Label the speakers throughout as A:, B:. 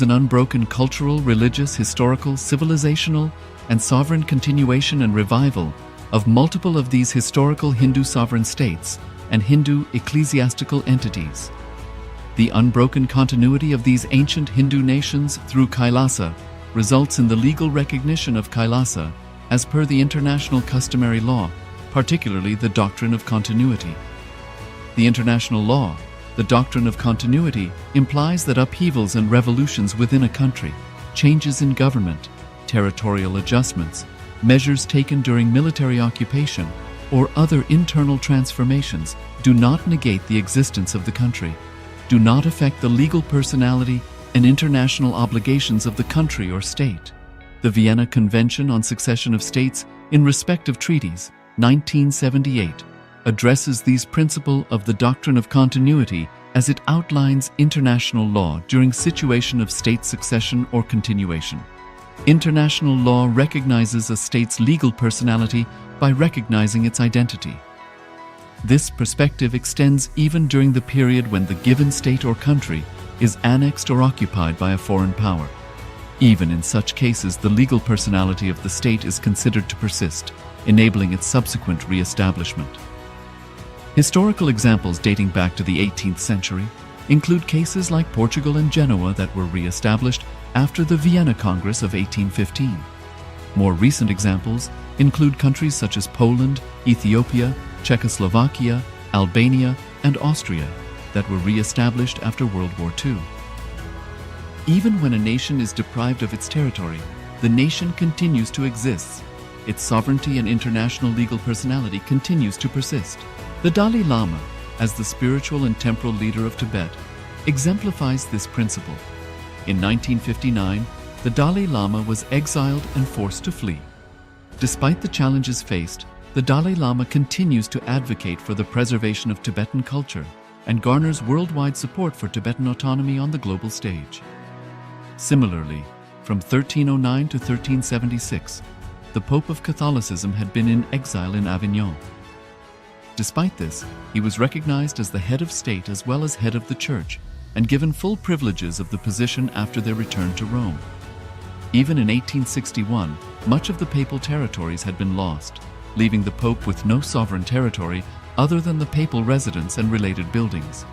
A: An unbroken cultural, religious, historical, civilizational, and sovereign continuation and revival of multiple of these historical Hindu sovereign states and Hindu ecclesiastical entities. The unbroken continuity of these ancient Hindu nations through KAILASA results in the legal recognition of KAILASA as per the international customary law, particularly the doctrine of continuity. The international law, the doctrine of continuity, implies that upheavals and revolutions within a country, changes in government, territorial adjustments, measures taken during military occupation, or other internal transformations do not negate the existence of the country, do not affect the legal personality and international obligations of the country or state. The Vienna Convention on Succession of States in Respective Treaties, 1978, addresses these principles of the doctrine of continuity as it outlines international law during situation of state succession or continuation. International law recognizes a state's legal personality by recognizing its identity. This perspective extends even during the period when the given state or country is annexed or occupied by a foreign power. Even in such cases, the legal personality of the state is considered to persist, enabling its subsequent re-establishment. Historical examples dating back to the 18th century include cases like Portugal and Genoa that were re-established after the Vienna Congress of 1815. More recent examples include countries such as Poland, Ethiopia, Czechoslovakia, Albania, and Austria that were re-established after World War II. Even when a nation is deprived of its territory, the nation continues to exist. Its sovereignty and international legal personality continues to persist. The Dalai Lama, as the spiritual and temporal leader of Tibet, exemplifies this principle. In 1959, the Dalai Lama was exiled and forced to flee. Despite the challenges faced, the Dalai Lama continues to advocate for the preservation of Tibetan culture and garners worldwide support for Tibetan autonomy on the global stage. Similarly, from 1309 to 1376, the Pope of Catholicism had been in exile in Avignon. Despite this, he was recognized as the head of state as well as head of the church and given full privileges of the position after their return to Rome. Even in 1861, much of the papal territories had been lost, leaving the Pope with no sovereign territory other than the papal residence and related buildings.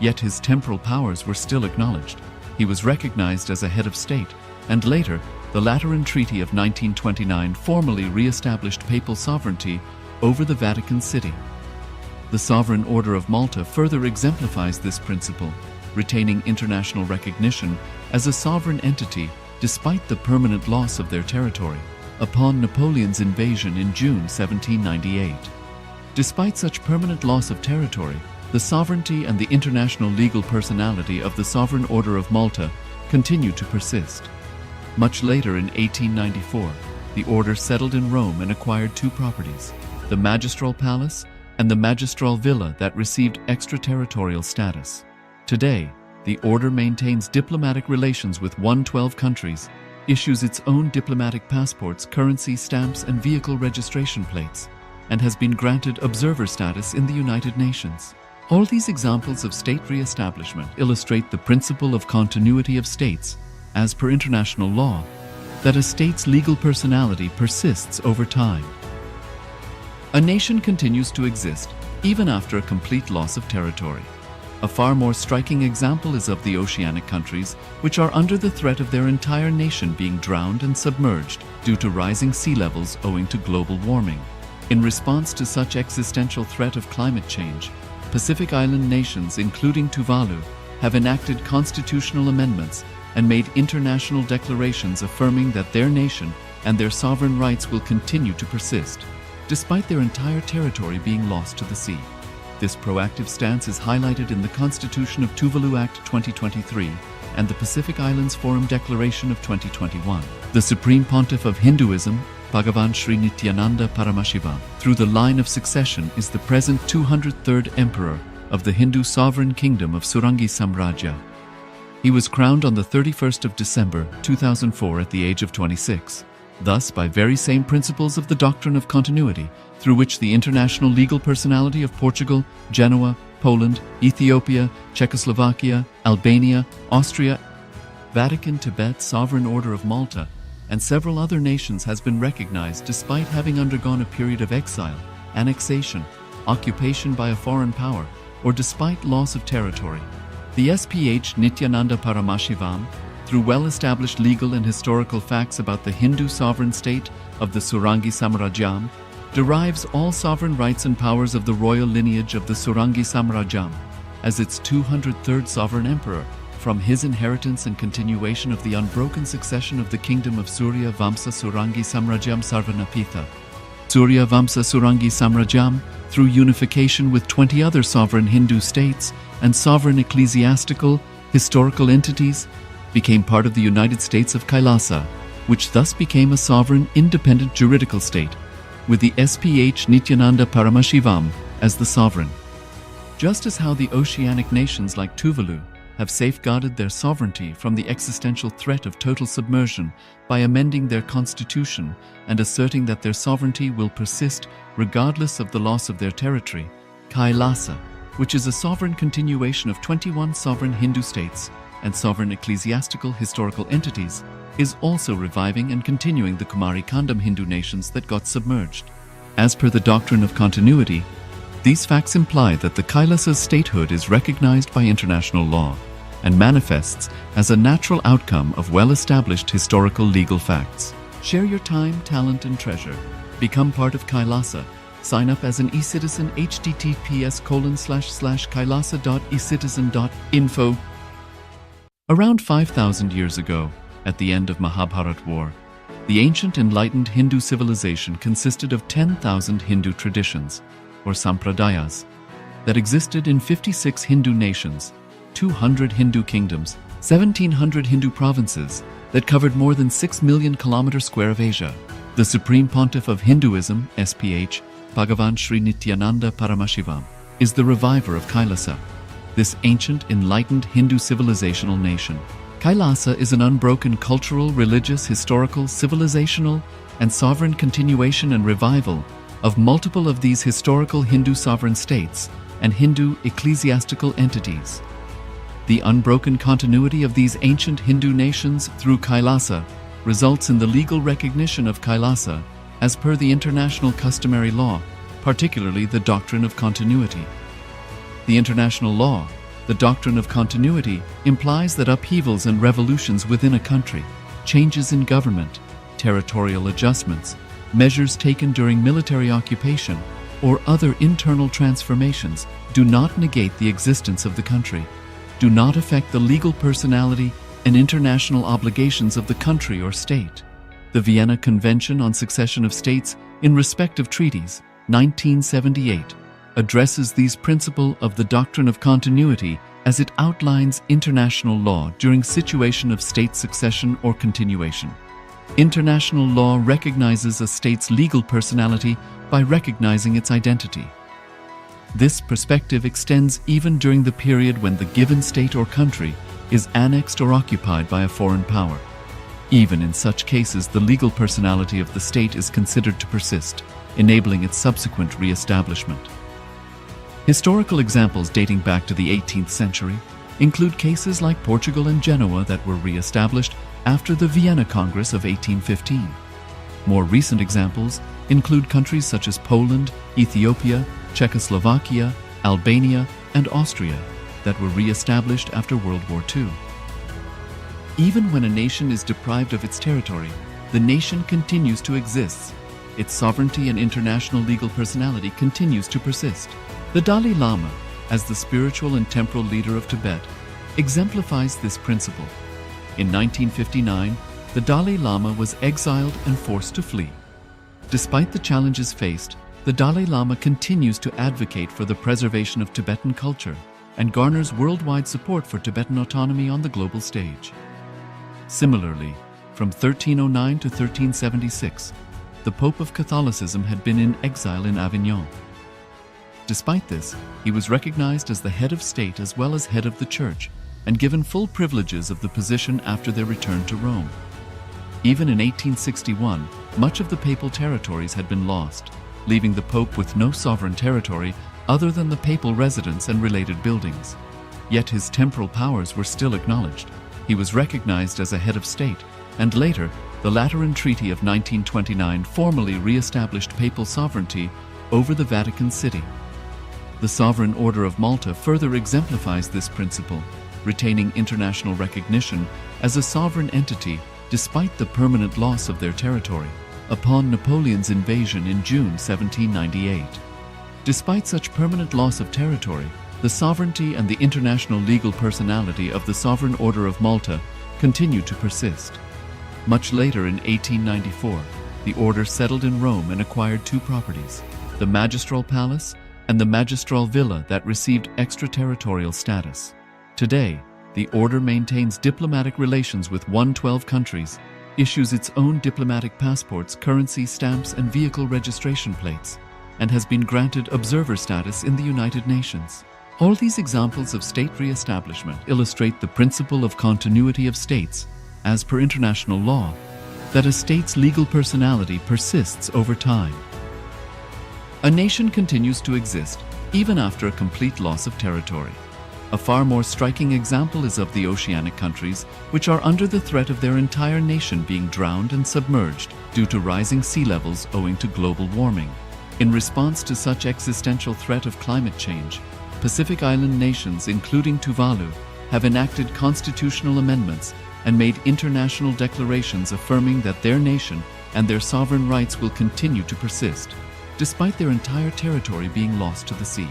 A: Yet his temporal powers were still acknowledged. He was recognized as a head of state, and later, the Lateran Treaty of 1929 formally re-established papal sovereignty over the Vatican City. The Sovereign Order of Malta further exemplifies this principle, retaining international recognition as a sovereign entity despite the permanent loss of their territory upon Napoleon's invasion in June 1798. Despite such permanent loss of territory, the sovereignty and the international legal personality of the Sovereign Order of Malta continue to persist. Much later in 1894, the order settled in Rome and acquired two properties, the Magistral Palace and the Magistral Villa that received extraterritorial status. Today, the order maintains diplomatic relations with 112 countries, issues its own diplomatic passports, currency stamps, and vehicle registration plates, and has been granted observer status in the United Nations. All these examples of state re-establishment illustrate the principle of continuity of states, as per international law, that a state's legal personality persists over time. A nation continues to exist even after a complete loss of territory. A far more striking example is of the oceanic countries, which are under the threat of their entire nation being drowned and submerged due to rising sea levels owing to global warming. In response to such existential threat of climate change, Pacific Island nations, including Tuvalu, have enacted constitutional amendments and made international declarations affirming that their nation and their sovereign rights will continue to persist, despite their entire territory being lost to the sea. This proactive stance is highlighted in the Constitution of Tuvalu Act 2023 and the Pacific Islands Forum Declaration of 2021. The Supreme Pontiff of Hinduism, Bhagavan Sri Nithyananda Paramashivoham, through the line of succession is the present 203rd Emperor of the Hindu Sovereign Kingdom of Surangi Samrajya. He was crowned on the 31st of December 2004 at the age of 26. Thus, by very same principles of the doctrine of continuity, through which the international legal personality of Portugal, Genoa, Poland, Ethiopia, Czechoslovakia, Albania, Austria, Vatican, Tibet, Sovereign Order of Malta, and several other nations has been recognized despite having undergone a period of exile, annexation, occupation by a foreign power, or despite loss of territory. The SPH Nithyananda Paramashivoham, through well-established legal and historical facts about the Hindu sovereign state of the Surangi Samrajyam, derives all sovereign rights and powers of the royal lineage of the Surangi Samrajyam as its 203rd sovereign emperor, from his inheritance and continuation of the unbroken succession of the kingdom of Surya Vamsa Surangi Samrajyam Sarvanapitha. Surya Vamsa Surangi Samrajyam, through unification with 20 other sovereign Hindu states and sovereign ecclesiastical, historical entities, became part of the United States of KAILASA, which thus became a sovereign, independent juridical state, with the SPH Nithyananda Paramashivoham as the sovereign. Just as how the oceanic nations like Tuvalu have safeguarded their sovereignty from the existential threat of total submersion by amending their constitution and asserting that their sovereignty will persist regardless of the loss of their territory, KAILASA, which is a sovereign continuation of 21 sovereign Hindu states and sovereign ecclesiastical historical entities, is also reviving and continuing the Kumari Kandam Hindu nations that got submerged. As per the doctrine of continuity, these facts imply that the Kailasa's statehood is recognized by international law and manifests as a natural outcome of well-established historical legal facts. Share your time, talent, and treasure. Become part of KAILASA. Sign up as an eCitizen https://kailasa.ecitizen.info. Around 5,000 years ago, at the end of Mahabharat War, the ancient enlightened Hindu civilization consisted of 10,000 Hindu traditions, or sampradayas, that existed in 56 Hindu nations, 200 Hindu kingdoms, 1,700 Hindu provinces that covered more than 6 million kilometers square of Asia. The Supreme Pontiff of Hinduism, SPH, Bhagavan Sri Nithyananda Paramashivoham, is the reviver of Kailasa, this ancient, enlightened Hindu civilizational nation. Kailasa is an unbroken cultural, religious, historical, civilizational, and sovereign continuation and revival of multiple of these historical Hindu sovereign states and Hindu ecclesiastical entities. The unbroken continuity of these ancient Hindu nations through Kailasa results in the legal recognition of Kailasa as per the international customary law, particularly the doctrine of continuity. The international law, the doctrine of continuity, implies that upheavals and revolutions within a country, changes in government, territorial adjustments, measures taken during military occupation, or other internal transformations do not negate the existence of the country, do not affect the legal personality and international obligations of the country or state. The Vienna Convention on Succession of States in Respective Treaties, 1978, addresses these principles of the doctrine of continuity as it outlines international law during situation of state succession or continuation. International law recognizes a state's legal personality by recognizing its identity. This perspective extends even during the period when the given state or country is annexed or occupied by a foreign power. Even in such cases, the legal personality of the state is considered to persist, enabling its subsequent re-establishment. Historical examples dating back to the 18th century include cases like Portugal and Genoa that were re-established after the Vienna Congress of 1815. More recent examples include countries such as Poland, Ethiopia, Czechoslovakia, Albania, and Austria that were re-established after World War II. Even when a nation is deprived of its territory, the nation continues to exist. Its sovereignty and international legal personality continues to persist. The Dalai Lama, as the spiritual and temporal leader of Tibet, exemplifies this principle. In 1959, the Dalai Lama was exiled and forced to flee. Despite the challenges faced, the Dalai Lama continues to advocate for the preservation of Tibetan culture and garners worldwide support for Tibetan autonomy on the global stage. Similarly, from 1309 to 1376, the Pope of Catholicism had been in exile in Avignon. Despite this, he was recognized as the head of state as well as head of the church and given full privileges of the position after their return to Rome. Even in 1861, much of the papal territories had been lost, leaving the Pope with no sovereign territory other than the papal residence and related buildings. Yet his temporal powers were still acknowledged. He was recognized as a head of state, and later, the Lateran Treaty of 1929 formally re-established papal sovereignty over the Vatican City. The Sovereign Order of Malta further exemplifies this principle, retaining international recognition as a sovereign entity despite the permanent loss of their territory upon Napoleon's invasion in June 1798. Despite such permanent loss of territory, the sovereignty and the international legal personality of the Sovereign Order of Malta continued to persist. Much later in 1894, the order settled in Rome and acquired two properties, the Magistral Palace and the Magistral Villa, that received extraterritorial status. Today, the order maintains diplomatic relations with 112 countries, issues its own diplomatic passports, currency stamps, and vehicle registration plates, and has been granted observer status in the United Nations. All these examples of state re-establishment illustrate the principle of continuity of states, as per international law, that a state's legal personality persists over time. A nation continues to exist even after a complete loss of territory. A far more striking example is of the oceanic countries, which are under the threat of their entire nation being drowned and submerged due to rising sea levels owing to global warming. In response to such existential threat of climate change, Pacific Island nations, including Tuvalu, have enacted constitutional amendments and made international declarations affirming that their nation and their sovereign rights will continue to persist, despite their entire territory being lost to the sea.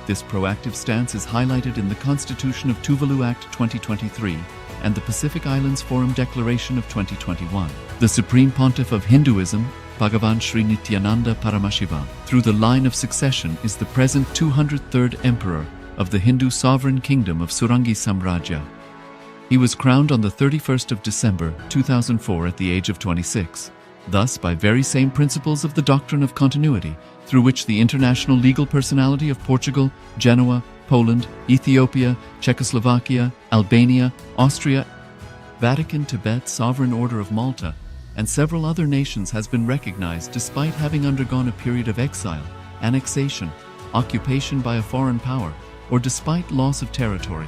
A: This proactive stance is highlighted in the Constitution of Tuvalu Act 2023 and the Pacific Islands Forum Declaration of 2021. The Supreme Pontiff of Hinduism, Bhagavan Sri Nithyananda Paramashivoham, through the line of succession, is the present 203rd Emperor of the Hindu Sovereign Kingdom of Surangi Samrajya. He was crowned on the 31st of December 2004 at the age of 26. Thus, by very same principles of the doctrine of continuity, through which the international legal personality of Portugal, Genoa, Poland, Ethiopia, Czechoslovakia, Albania, Austria, Vatican, Tibet, Sovereign Order of Malta, and several other nations has been recognized despite having undergone a period of exile, annexation, occupation by a foreign power, or despite loss of territory.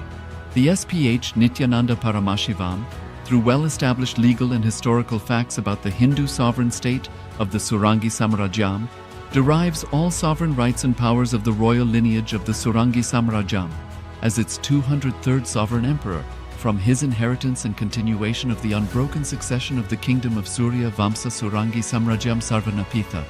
A: The SPH Nithyananda Paramashivoham, through well-established legal and historical facts about the Hindu sovereign state of the Surangi Samrajyam, derives all sovereign rights and powers of the royal lineage of the Surangi Samrajyam as its 203rd sovereign emperor, from his inheritance and continuation of the unbroken succession of the kingdom of Surya Vamsa Surangi Samrajyam Sarvanapitha.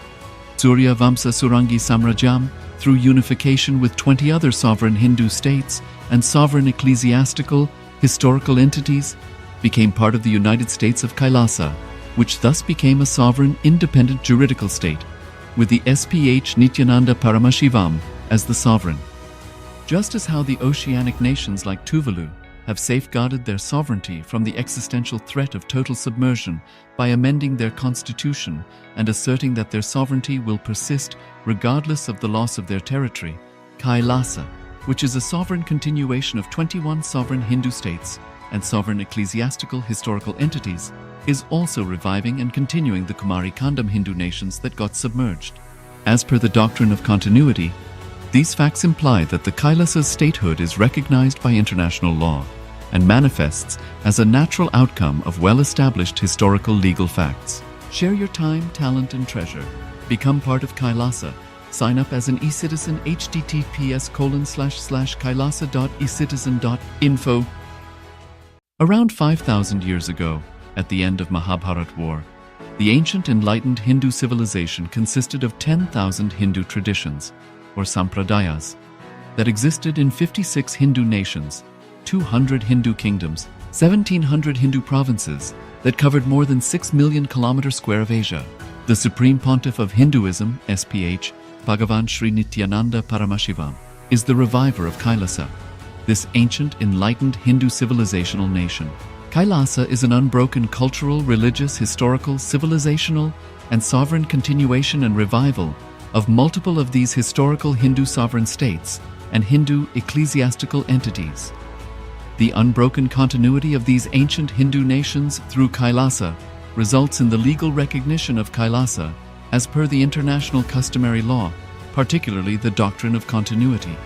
A: Surya Vamsa Surangi Samrajyam, through unification with 20 other sovereign Hindu states and sovereign ecclesiastical, historical entities, became part of the United States of KAILASA, which thus became a sovereign, independent juridical state, with the SPH Nithyananda Paramashivoham as the sovereign. Just as how the oceanic nations like Tuvalu have safeguarded their sovereignty from the existential threat of total submersion by amending their constitution and asserting that their sovereignty will persist regardless of the loss of their territory, KAILASA, which is a sovereign continuation of 21 sovereign Hindu states and sovereign ecclesiastical historical entities, is also reviving and continuing the Kumari Kandam Hindu nations that got submerged. As per the doctrine of continuity, these facts imply that the Kailasa's statehood is recognized by international law and manifests as a natural outcome of well-established historical legal facts. Share your time, talent, and treasure. Become part of Kailasa. Sign up as an eCitizen, https://kailasa.ecitizen.info. Around 5,000 years ago, at the end of Mahabharat War, the ancient enlightened Hindu civilization consisted of 10,000 Hindu traditions, or sampradayas, that existed in 56 Hindu nations, 200 Hindu kingdoms, 1,700 Hindu provinces that covered more than 6 million kilometers square of Asia. The Supreme Pontiff of Hinduism, SPH, Bhagavan Sri Nithyananda Paramashivoham, is the reviver of Kailasa, this ancient, enlightened Hindu civilizational nation. Kailasa is an unbroken cultural, religious, historical, civilizational, and sovereign continuation and revival of multiple of these historical Hindu sovereign states and Hindu ecclesiastical entities. The unbroken continuity of these ancient Hindu nations through Kailasa results in the legal recognition of Kailasa as per the international customary law, particularly the doctrine of continuity.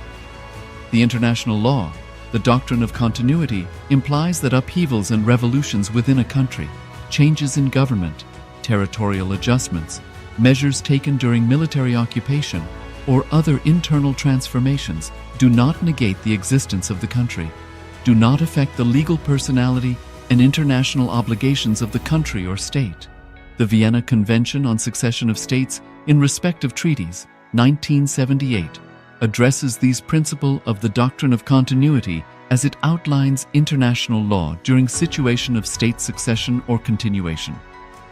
A: The international law, The doctrine of continuity implies that upheavals and revolutions within a country, changes in government, territorial adjustments, measures taken during military occupation, or other internal transformations do not negate the existence of the country, do not affect the legal personality and international obligations of the country or state. The Vienna Convention on Succession of States in Respective Treaties, 1978, addresses these principles of the doctrine of continuity as it outlines international law during situation of state succession or continuation.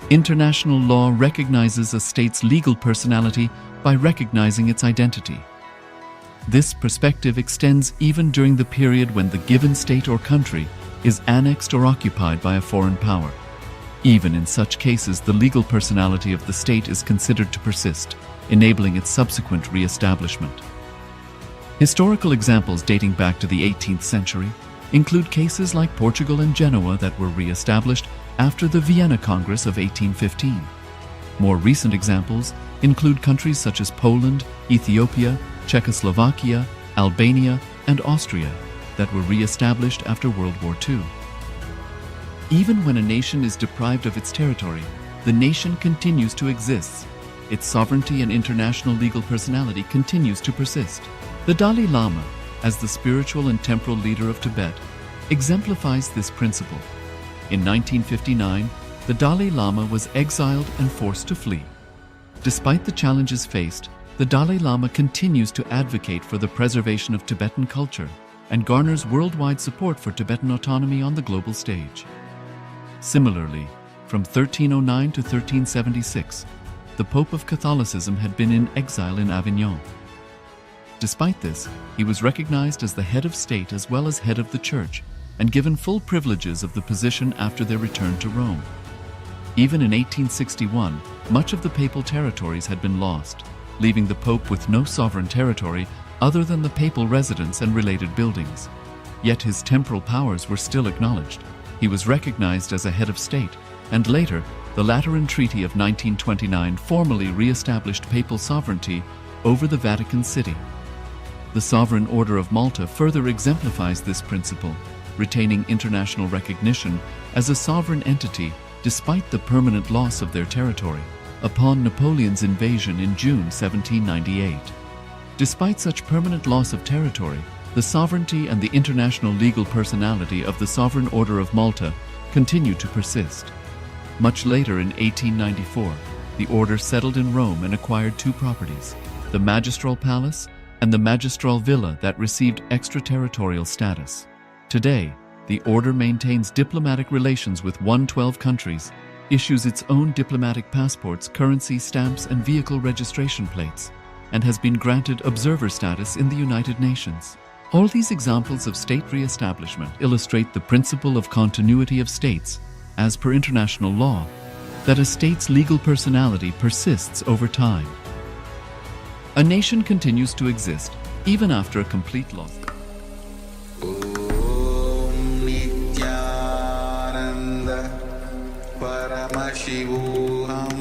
A: International law recognizes a state's legal personality by recognizing its identity. This perspective extends even during the period when the given state or country is annexed or occupied by a foreign power. Even in such cases, the legal personality of the state is considered to persist, enabling its subsequent re-establishment. Historical examples dating back to the 18th century include cases like Portugal and Genoa that were re-established after the Vienna Congress of 1815. More recent examples include countries such as Poland, Ethiopia, Czechoslovakia, Albania, and Austria that were re-established after World War II. Even when a nation is deprived of its territory, the nation continues to exist. Its sovereignty and international legal personality continues to persist. The Dalai Lama, as the spiritual and temporal leader of Tibet, exemplifies this principle. In 1959, the Dalai Lama was exiled and forced to flee. Despite the challenges faced, the Dalai Lama continues to advocate for the preservation of Tibetan culture and garners worldwide support for Tibetan autonomy on the global stage. Similarly, from 1309 to 1376, the Pope of Catholicism had been in exile in Avignon. Despite this, he was recognized as the head of state as well as head of the church and given full privileges of the position after their return to Rome. Even in 1861, much of the papal territories had been lost, leaving the Pope with no sovereign territory other than the papal residence and related buildings. Yet his temporal powers were still acknowledged. He was recognized as a head of state, and later, the Lateran Treaty of 1929 formally re-established papal sovereignty over the Vatican City. The Sovereign Order of Malta further exemplifies this principle, retaining international recognition as a sovereign entity despite the permanent loss of their territory upon Napoleon's invasion in June 1798. Despite such permanent loss of territory, the sovereignty and the international legal personality of the Sovereign Order of Malta continued to persist. Much later in 1894, the order settled in Rome and acquired two properties, the Magistral Palace and the Magistral Villa that received extraterritorial status. Today, the order maintains diplomatic relations with 112 countries, issues its own diplomatic passports, currency stamps, and vehicle registration plates, and has been granted observer status in the United Nations. All these examples of state re-establishment illustrate the principle of continuity of states, as per international law, that a state's legal personality persists over time. A nation continues to exist even after a complete loss.
B: Nithyananda Paramashivoham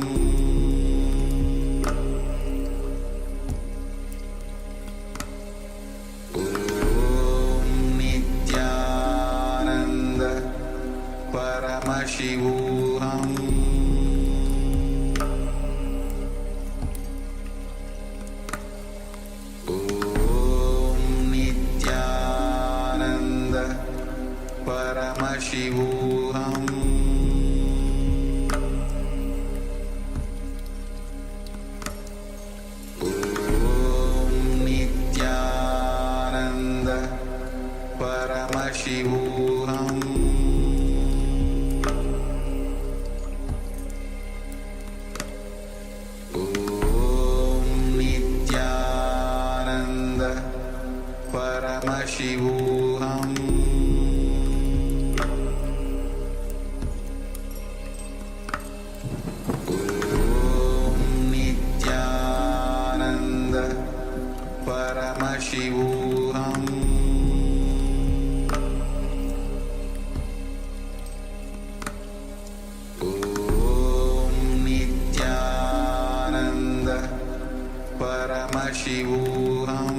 B: Nithyananda Paramashivoham Paramashivoham Nithyananda Paramashivoham Nithyananda Paramashivoham Paramashivoham Nithyananda Paramashivoham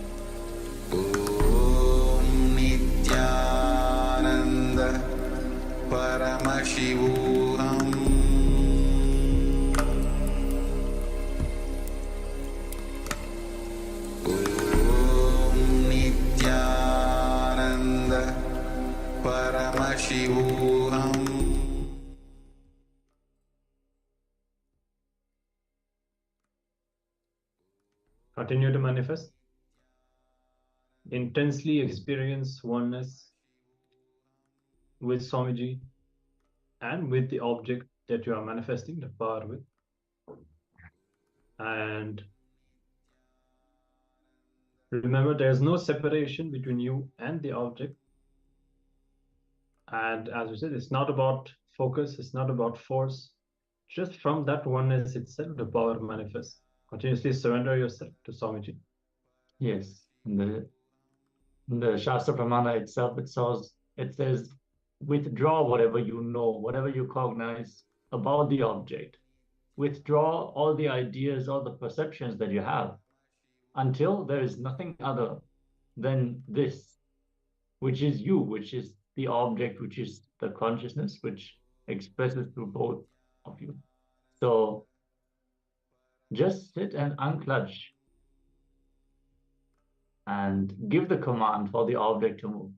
C: Continue to manifest. Intensely experience oneness with Swamiji and with the object that you are manifesting the power with. And remember, there's no separation between you and the object. And as we said, it's not about focus, it's not about force. Just from that oneness itself, the power manifests. Continuously surrender yourself to Swamiji.
D: Yes. In the Shastra Pramana itself, it says, withdraw whatever you know, whatever you cognize about the object. Withdraw all the ideas, all the perceptions that you have until there is nothing other than this, which is you, which is the object, which is the consciousness, which expresses through both of you. So just sit and unclutch and give the command for the object to move.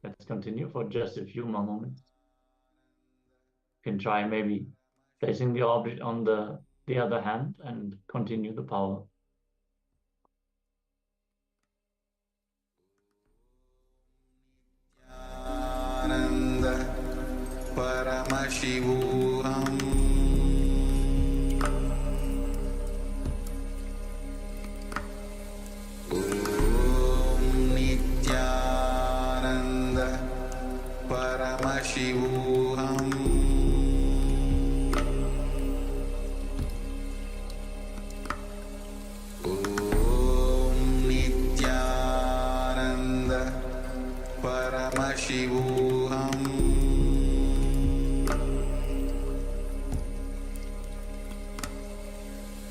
D: Let's continue for just a few more moments. You can try maybe placing the object on the other hand and continue the power.
B: Nithyananda Paramashivoham Om Nithyananda Paramashivoham Om Nithyananda Paramashivoham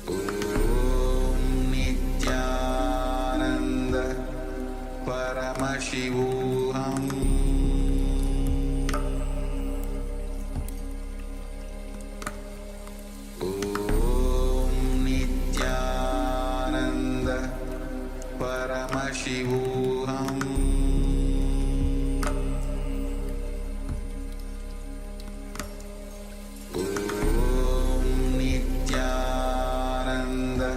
B: Om Nithyananda Paramashivoham Om Nithyananda Paramashivoham Om Nithyananda Paramashivoham Om Nithyananda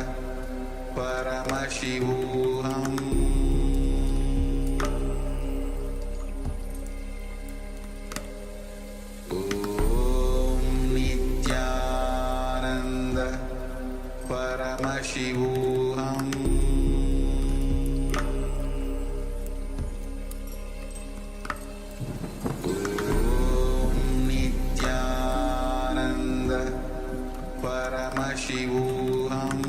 B: Paramashivoham Om Nithyananda Paramashivoham Om Nithyananda Paramashivoham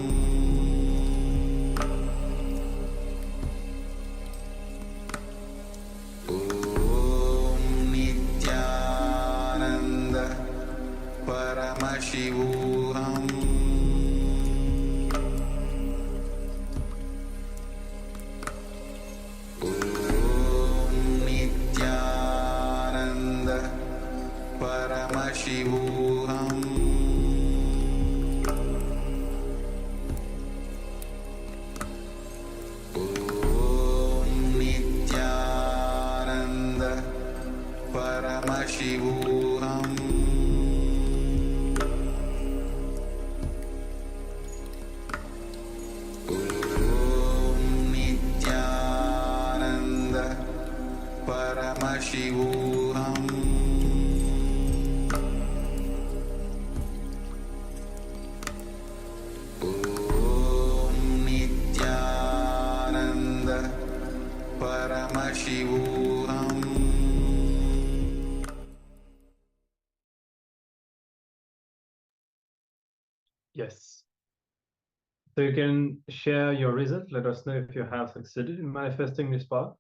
B: Om Nithyananda Paramashivoham Om Nithyananda Paramashivoham Om Nithyananda Paramashivoham Om Nithyananda Paramashivoham
C: Yes. So you can share your result. Let us know if you have succeeded in manifesting this power.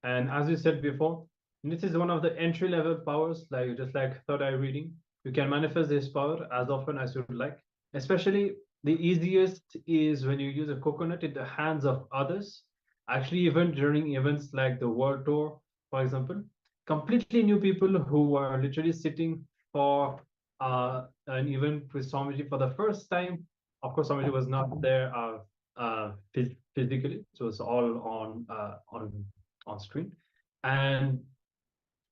C: And as we said before, this is one of the entry-level powers, like just like third eye reading. You can manifest this power as often as you would like. Especially the easiest is when you use a coconut in the hands of others. Actually, even during events like the World Tour, for example, completely new people who were literally sitting for an event with Swamiji for the first time. Of course, Swamiji was not there physically, so it's all on screen. And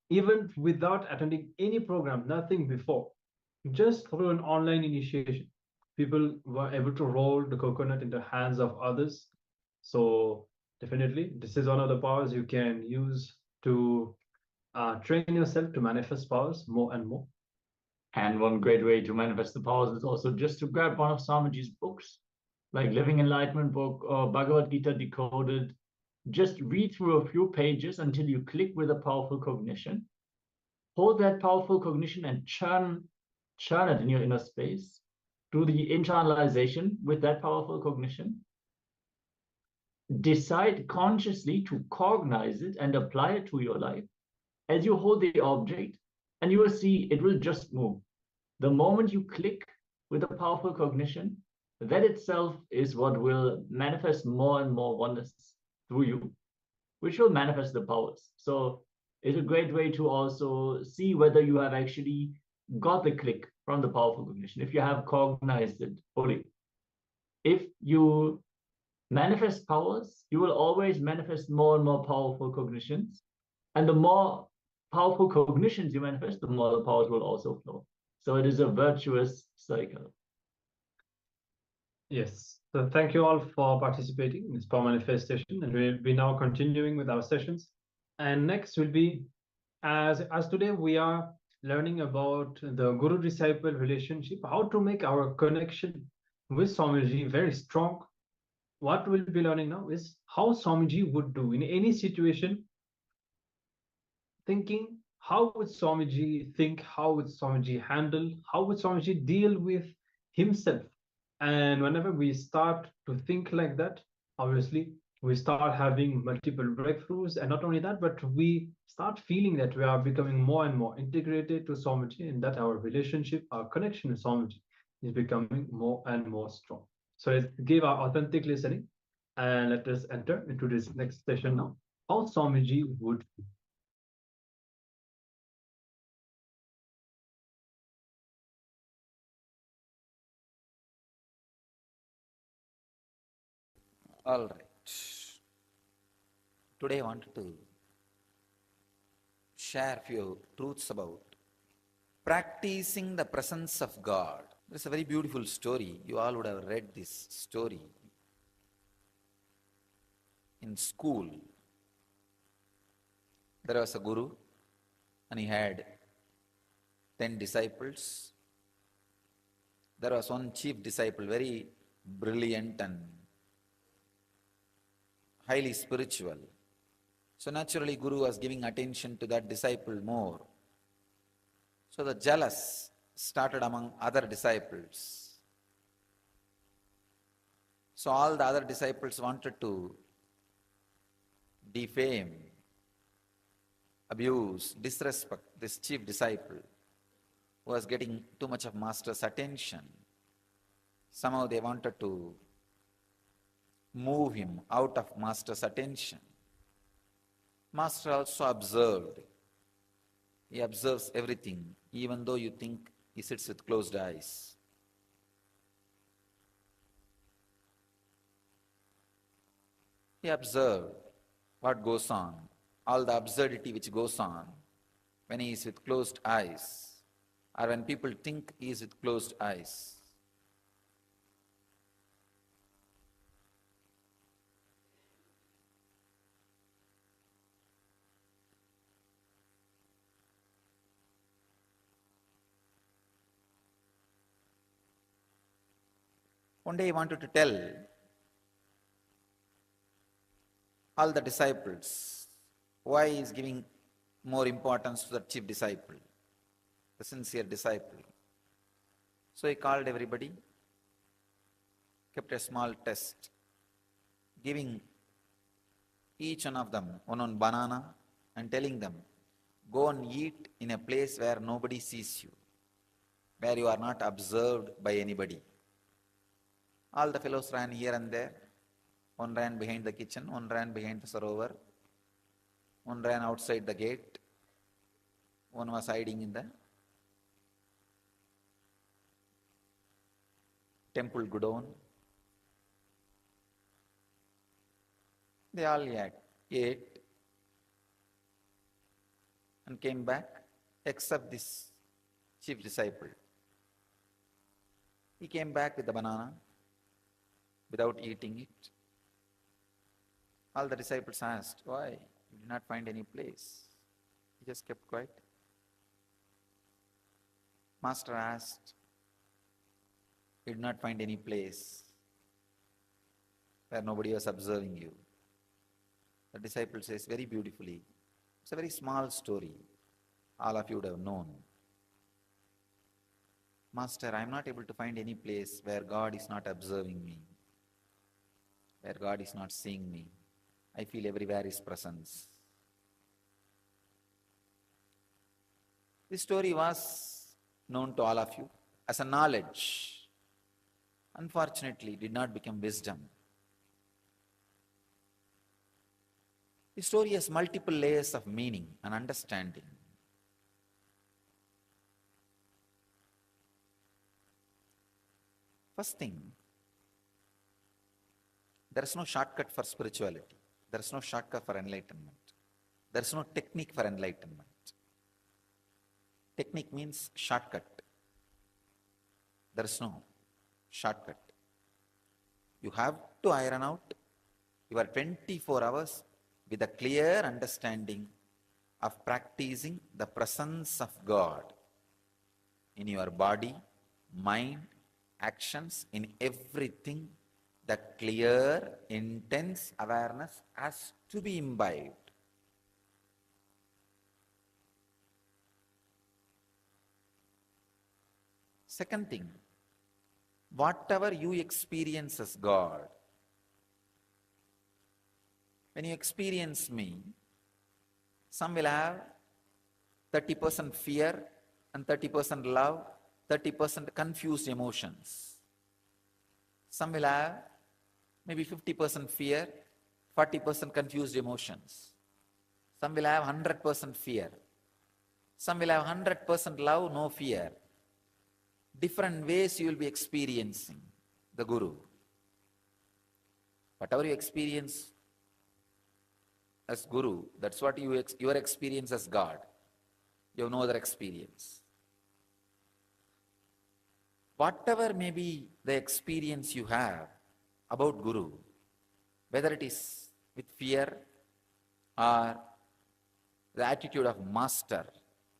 C: even without attending any program, nothing before, just through an online initiation, people were able to roll the coconut into hands of others. So definitely, this is one of the powers you can use to train yourself to manifest powers more and more.
D: And one great way to manifest the powers is also just to grab one of Swamiji's books, like Living Enlightenment book or Bhagavad Gita Decoded. Just read through a few pages until you click with a powerful cognition. Hold that powerful cognition and churn it in your inner space. Do the internalization with that powerful cognition. Decide consciously to cognize it and apply it to your life. As you hold the object, and you will see it will just move. The moment you click with a powerful cognition, that itself is what will manifest more and more oneness through you, which will manifest the powers. So it's a great way to also see whether you have actually got the click from the powerful cognition, if you have cognized it fully. If you manifest powers, you will always manifest more and more powerful cognitions. And the more powerful cognitions you manifest, the more the powers will also flow. So it is a virtuous cycle.
C: Yes. So thank you all for participating in this power manifestation, and we'll be now continuing with our sessions. And next will be, as today we are learning about the guru-disciple relationship, how to make our connection with Swamiji very strong. What we'll be learning now is how Swamiji would do in any situation, thinking how would Swamiji think, how would Swamiji handle, how would Swamiji deal with himself. And whenever we start to think like that, obviously we start having multiple breakthroughs. And not only that, but we start feeling that we are becoming more and more integrated to Swamiji, and that our relationship, our connection with Swamiji is becoming more and more strong. So let's give our authentic listening and let us enter into this next session now. How Swamiji would feel.
E: All right. Today I wanted to share a few truths about practicing the presence of God. It's a very beautiful story. You all would have read this story in school. There was a guru and he had 10 disciples. There was one chief disciple, very brilliant and highly spiritual. So naturally Guru was giving attention to that disciple more. So the jealous started among other disciples. So all the other disciples wanted to defame, abuse, disrespect this chief disciple who was getting too much of master's attention. Somehow they wanted to move him out of master's attention. Master also observed. He observes everything, even though you think he sits with closed eyes. He observed what goes on, all the absurdity which goes on when he is with closed eyes, or when people think he is with closed eyes. One day he wanted to tell all the disciples why he is giving more importance to the chief disciple, the sincere disciple. So he called everybody, kept a small test, giving each one of them one banana and telling them, go and eat in a place where nobody sees you, where you are not observed by anybody. All the fellows ran here and there. One ran behind the kitchen, one ran behind the sarovar, one ran outside the gate, one was hiding in the temple godown. They all ate and came back, except this chief disciple. He came back with the banana without eating it. All the disciples asked, why? He did not find any place. He just kept quiet. Master asked, he did not find any place where nobody was observing you. The disciple says very beautifully, it's a very small story. All of you would have known. Master, I am not able to find any place where God is not observing me, where God is not seeing me. I feel everywhere His presence. This story was known to all of you as a knowledge. Unfortunately, it did not become wisdom. The story has multiple layers of meaning and understanding. First thing, there is no shortcut for spirituality. There is no shortcut for enlightenment. There is no technique for enlightenment. Technique means shortcut. There is no shortcut. You have to iron out your 24 hours with a clear understanding of practicing the presence of God in your body, mind, actions, in everything. The clear, intense awareness has to be imbibed. Second thing, whatever you experience as God, when you experience me, some will have 30% fear and 30% love, 30% confused emotions. Some will have maybe 50% fear, 40% confused emotions. Some will have 100% fear. Some will have 100% love, no fear. Different ways you will be experiencing the Guru. Whatever you experience as Guru, that's what your experience as God. You have no other experience. Whatever may be the experience you have about Guru, whether it is with fear or the attitude of master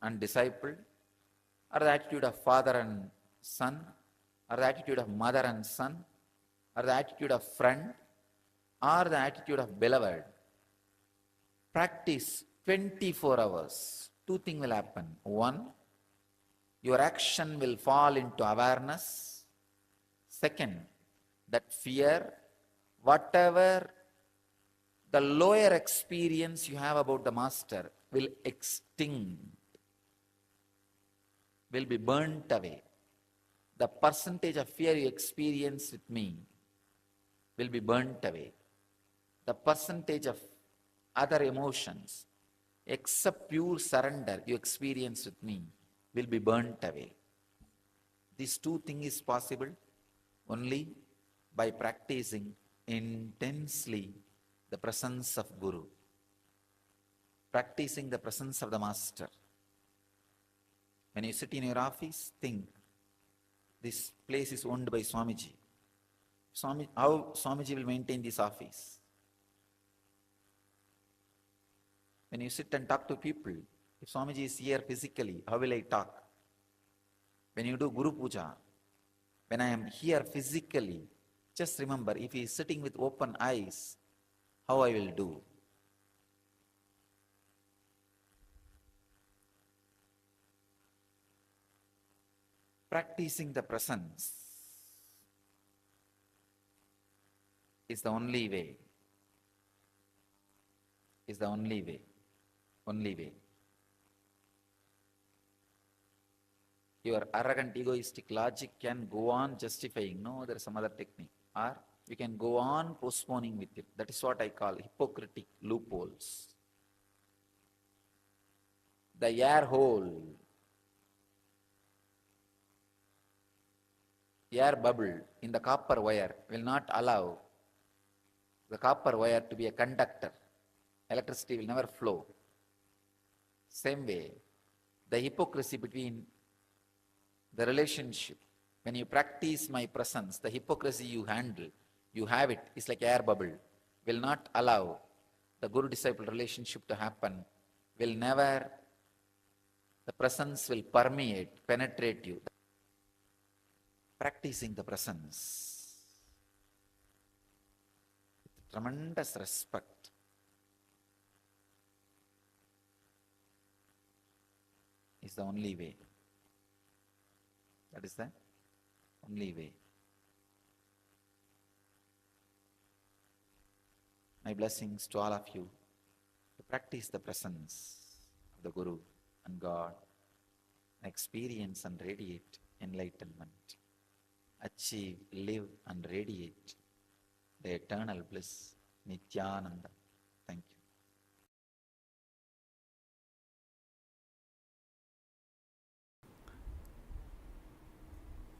E: and disciple, or the attitude of father and son, or the attitude of mother and son, or the attitude of friend, or the attitude of beloved, practice 24 hours. Two things will happen. One, your action will fall into awareness. Second, that fear, whatever the lower experience you have about the master will extinct, will be burnt away. The percentage of fear you experience with me will be burnt away. The percentage of other emotions, except pure surrender you experience with me, will be burnt away. These two things is possible only by practicing intensely the presence of Guru, practicing the presence of the Master. When you sit in your office, think, this place is owned by Swamiji. How Swamiji will maintain this office? When you sit and talk to people, if Swamiji is here physically, how will I talk? When you do Guru Puja, when I am here physically, just remember, if he is sitting with open eyes, how I will do? Practicing the presence is the only way. Is the only way. Only way. Your arrogant, egoistic logic can go on justifying, no, there is some other technique. Or you can go on postponing with it. That is what I call hypocritic loopholes. The air hole, air bubble in the copper wire will not allow the copper wire to be a conductor. Electricity will never flow. Same way, the hypocrisy between the relationship When you practice my presence, the hypocrisy you handle, you have it, it's like air bubble, will not allow the guru-disciple relationship to happen, will never, the presence will permeate, penetrate you. Practicing the presence with tremendous respect is the only way. That is the only way. My blessings to all of you to practice the presence of the Guru and God, experience and radiate enlightenment, achieve, live and radiate the eternal bliss, Nithyananda. Thank you.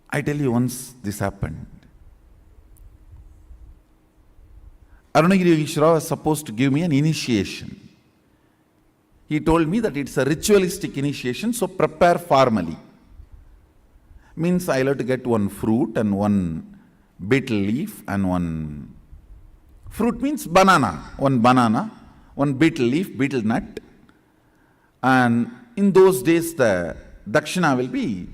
F: I tell you, once this happened. Arunagiri Yogeshwara was supposed to give me an initiation. He told me that it's a ritualistic initiation, so prepare formally. Means I'll have to get one fruit and one betel leaf and one fruit means banana, one betel leaf, betel nut. And in those days the dakshina will be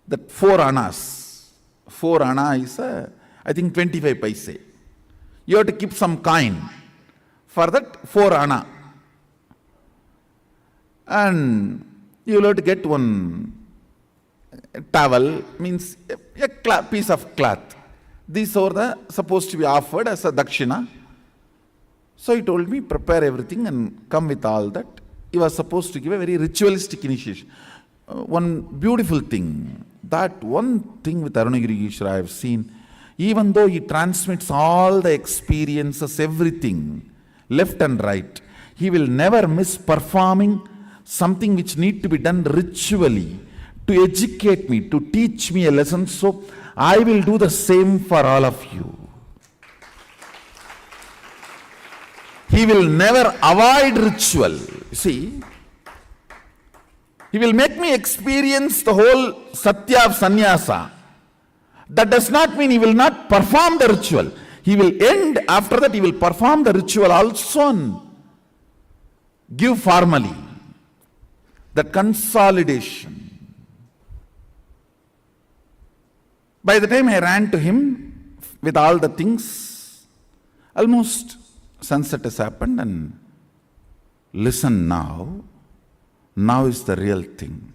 F: that 4 annas. 4 anna is I think 25 paise. You have to keep some coin for that 4 anna. And you will have to get one towel, means a piece of cloth. These are supposed to be offered as a dakshina. So he told me, prepare everything and come with all that. He was supposed to give a very ritualistic initiation. One beautiful thing, that one thing with Arunagiri Yogeshwara I have seen, even though he transmits all the experiences, everything, left and right, he will never miss performing something which need to be done ritually to educate me, to teach me a lesson. So I will do the same for all of you. He will never avoid ritual. You see, he will make me experience the whole satya of sannyasa. That does not mean he will not perform the ritual. He will end, after that he will perform the ritual also and give formally. The consolidation. By the time I ran to him with all the things, almost sunset has happened, and listen now. Now is the real thing.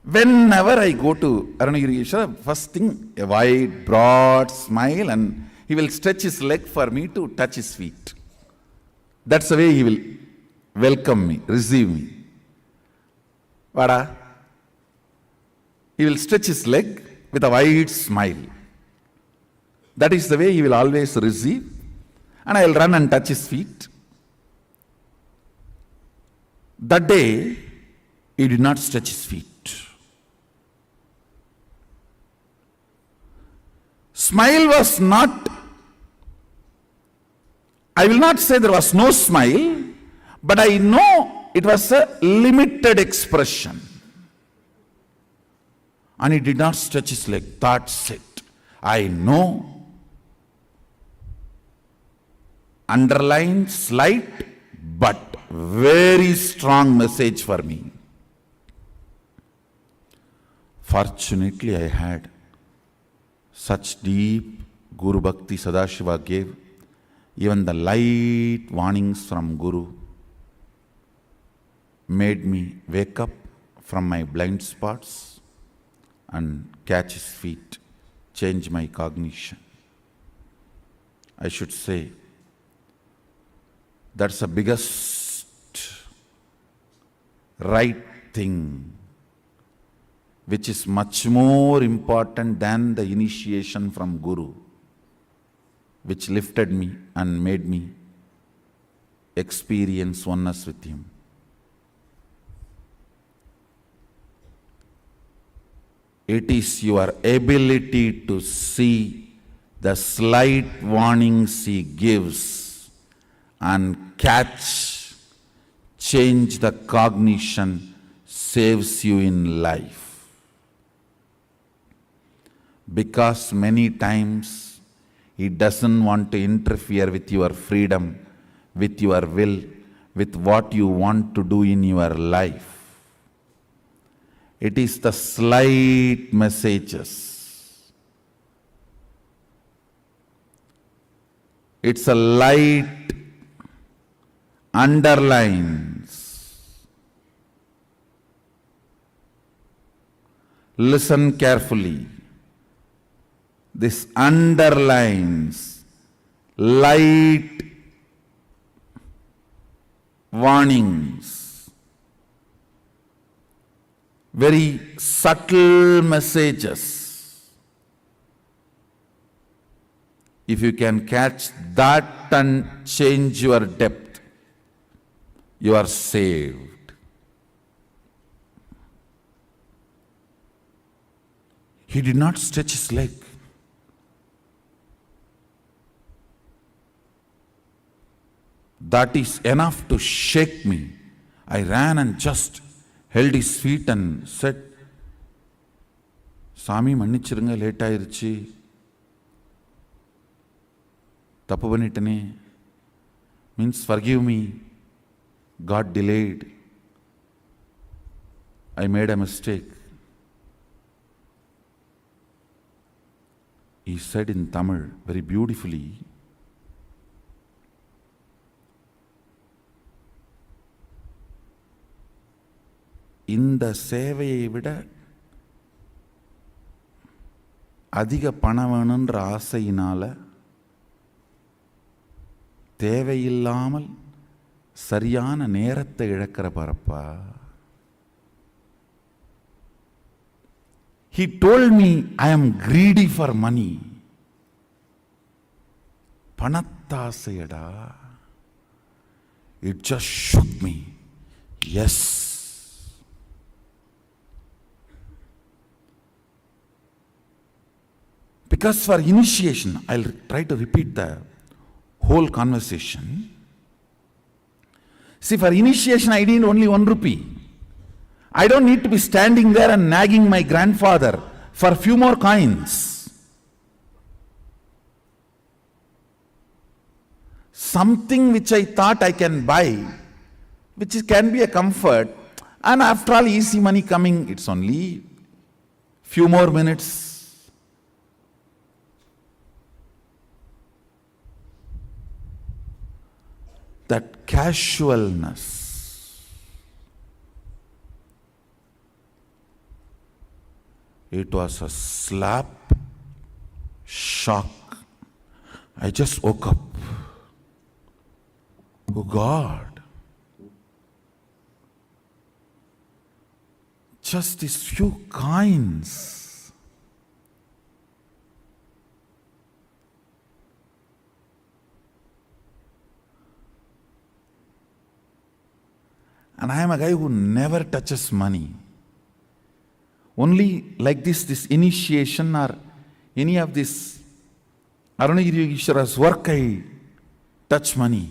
F: Whenever I go to Arunagiri Yogeshwara, first thing, a wide, broad smile, and he will stretch his leg for me to touch his feet. That's the way he will welcome me, receive me. Vada? He will stretch his leg with a wide smile. That is the way he will always receive. And I will run and touch his feet. That day, he did not stretch his feet. Smile was not, I will not say there was no smile, but I know it was a limited expression. And he did not stretch his leg. That's it. I know. Underline, slight, but very strong message for me. Fortunately, I had such deep Guru Bhakti Sadashiva gave. Even the light warnings from Guru made me wake up from my blind spots and catch his feet, change my cognition. I should say, that's the biggest right thing, which is much more important than the initiation from Guru, which lifted me and made me experience oneness with him. It is your ability to see the slight warnings he gives and change the cognition, saves you in life. because many times he doesn't want to interfere with your freedom, with your will, with what you want to do in your life. It is the slight messages. It's a light underlines. Listen carefully. This underlines light warnings, very subtle messages. If you can catch that and change your depth, you are saved. He did not stretch his leg. That is enough to shake me. I ran and just held his feet and said, Sami மன்னிச்சிருங்க late ஆயிருச்சு, தப்பு பண்ணிட்டனே, means forgive me, God delayed, I made a mistake. He said in Tamil very beautifully, இந்த சேவையை விட அதிக பணம் வேணுன்ற ஆசையினால தேவையில்லாமல் சரியான நேரத்தை இழக்கிற பரப்பா. He told me I am greedy for money. பணத்தாசையடா. It just shook me. Yes. Because for initiation, I'll try to repeat the whole conversation. See, for initiation, I need only 1 rupee. I don't need to be standing there and nagging my grandfather for a few more coins. Something which I thought I can buy, which can be a comfort, and after all, easy money coming, it's only few more minutes. That casualness, it was a slap, shock. I just woke up. Oh God, just these few coins. And I am a guy who never touches money. Only like this initiation or any of this Arunagiri Yogeshwara's work, I touch money.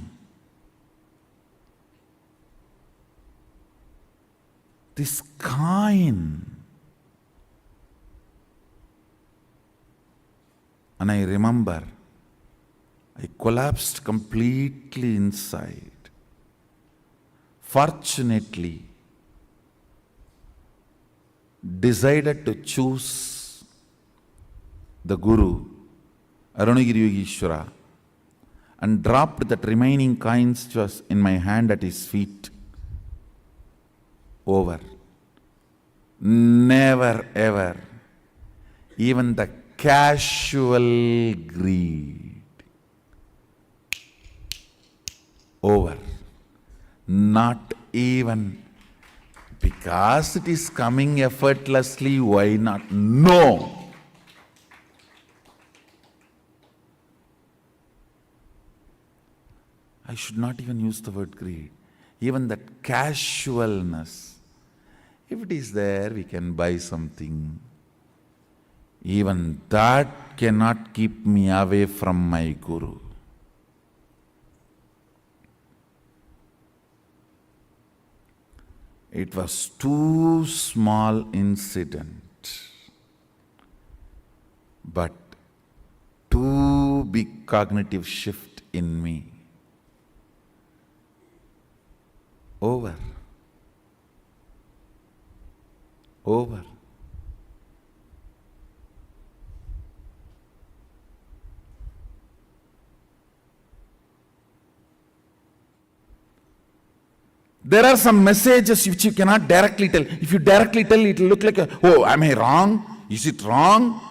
F: This coin. And I remember, I collapsed completely inside. Fortunately, decided to choose the Guru, Arunagiri Yogeshwara, and dropped that remaining coins which was in my hand at his feet. Over. Never ever, even the casual greed. Over. Not even because it is coming effortlessly, why not? No. I should not even use the word greed. Even that casualness, if it is there, we can buy something. Even that cannot keep me away from my Guru. It was too small incident. but too big cognitive shift in me. Over. Over. There are some messages which you cannot directly tell. If you directly tell, it will look like, oh, am I wrong? Is it wrong?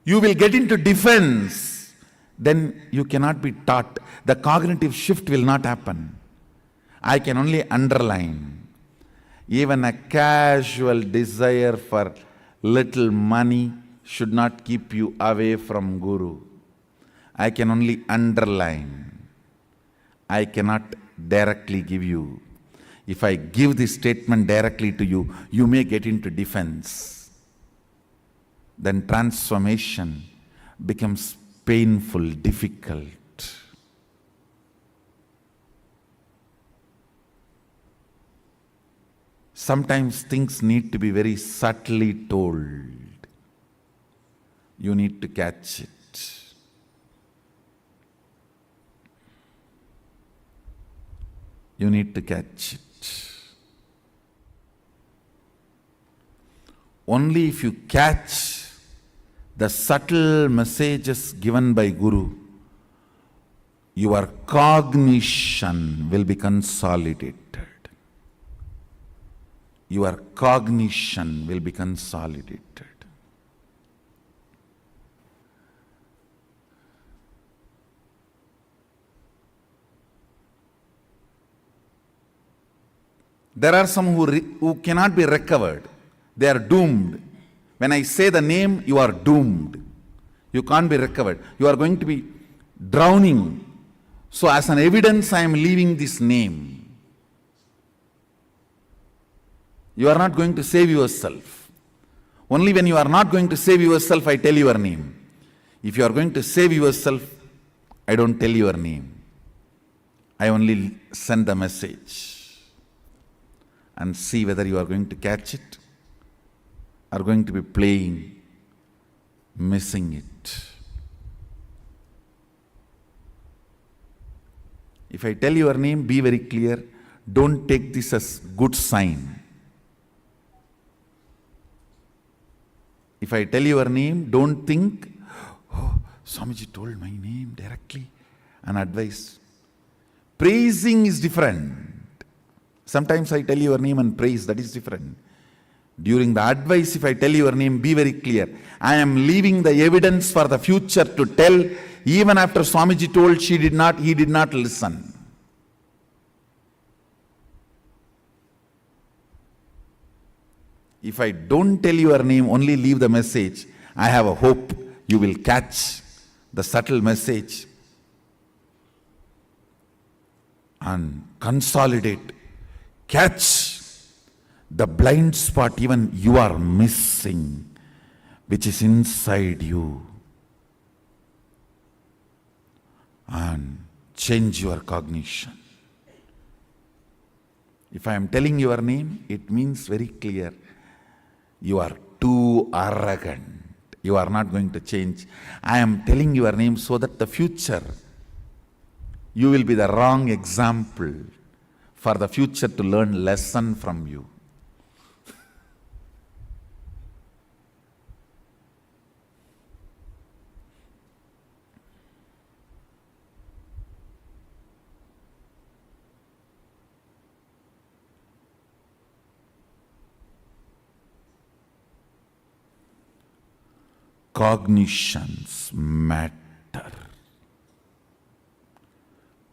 F: You will get into defense. Then you cannot be taught. The cognitive shift will not happen. I can only underline. Even a casual desire for little money should not keep you away from Guru. I can only underline. I cannot directly give you. If I give this statement directly to you, you may get into defense. Then transformation becomes painful, difficult. Sometimes things need to be very subtly told. You need to catch it. You need to catch it. Only if you catch the subtle messages given by Guru, your cognition will be consolidated. Your cognition will be consolidated. There are some who cannot be recovered. They are doomed. When I say the name, you are doomed. You can't be recovered. You are going to be drowning. So as an evidence, I am leaving this name. You are not going to save yourself. Only when you are not going to save yourself, I tell your name. If you are going to save yourself, I don't tell your name. I only send the message. And see whether you are going to catch it, or going to be playing, missing it. If I tell your name, be very clear. Don't take this as good sign. If I tell your name, don't think, oh, Swamiji told my name directly and advice. Praising is different. Sometimes I tell your name and praise, that is different. During the advice, if I tell your name, be very clear. I am leaving the evidence for the future to tell. Even after Swamiji told, he did not listen. If I don't tell your name, only leave the message, I have a hope you will catch the subtle message and consolidate. Catch the blind spot even you are missing, which is inside you, and change your cognition. If I am telling your name, it means very clear. You are too arrogant. You are not going to change. I am telling your name so that the future, you will be the wrong example for the future to learn lesson from you. Cognitions matter.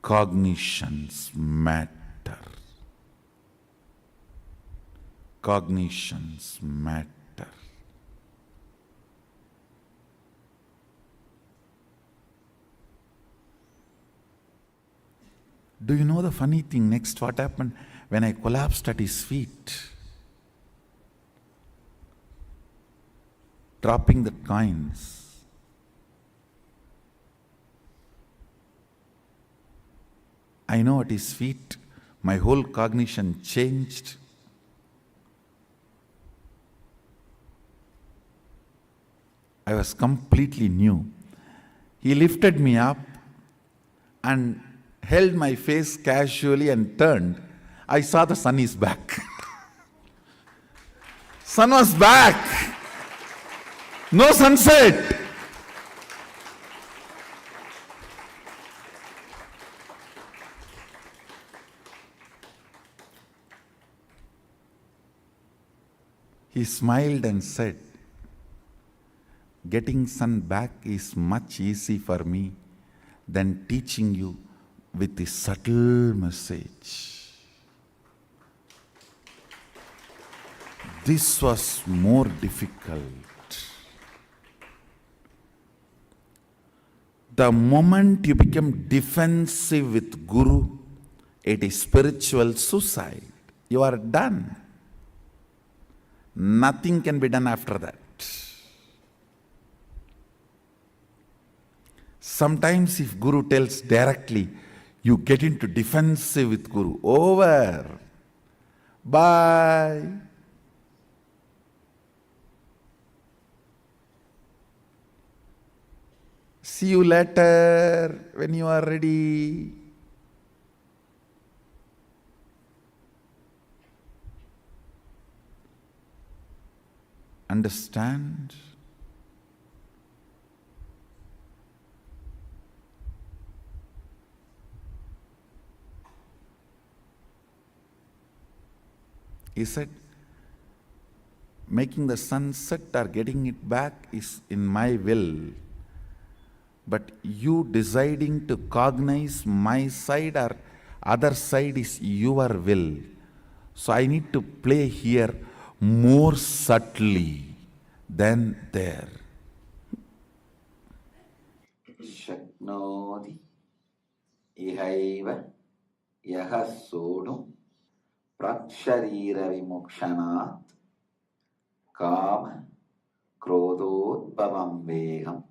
F: Cognitions matter. Cognitions matter. Do you know the funny thing? Next, what happened when I collapsed at his feet? Dropping the coins. I know at his feet, my whole cognition changed. I was completely new. He lifted me up and held my face casually and turned. I saw the sun is back. Sun was back. No sunset. He smiled and said, getting sun back is much easy for me than teaching you with the subtle message. This was more difficult. The moment you become defensive with Guru, it is spiritual suicide. You are done. Nothing can be done after that. Sometimes if Guru tells directly, you get into defensive with Guru. Over. Bye. See you later when you are ready. Understand? He said, making the sun set or getting it back is in my will. But you deciding to cognize my side or other side is your will. So I need to play here more subtly than there.
E: Shaknodi ihaiva yahasodu praksharira vimukshanat kama krododbhavam vegam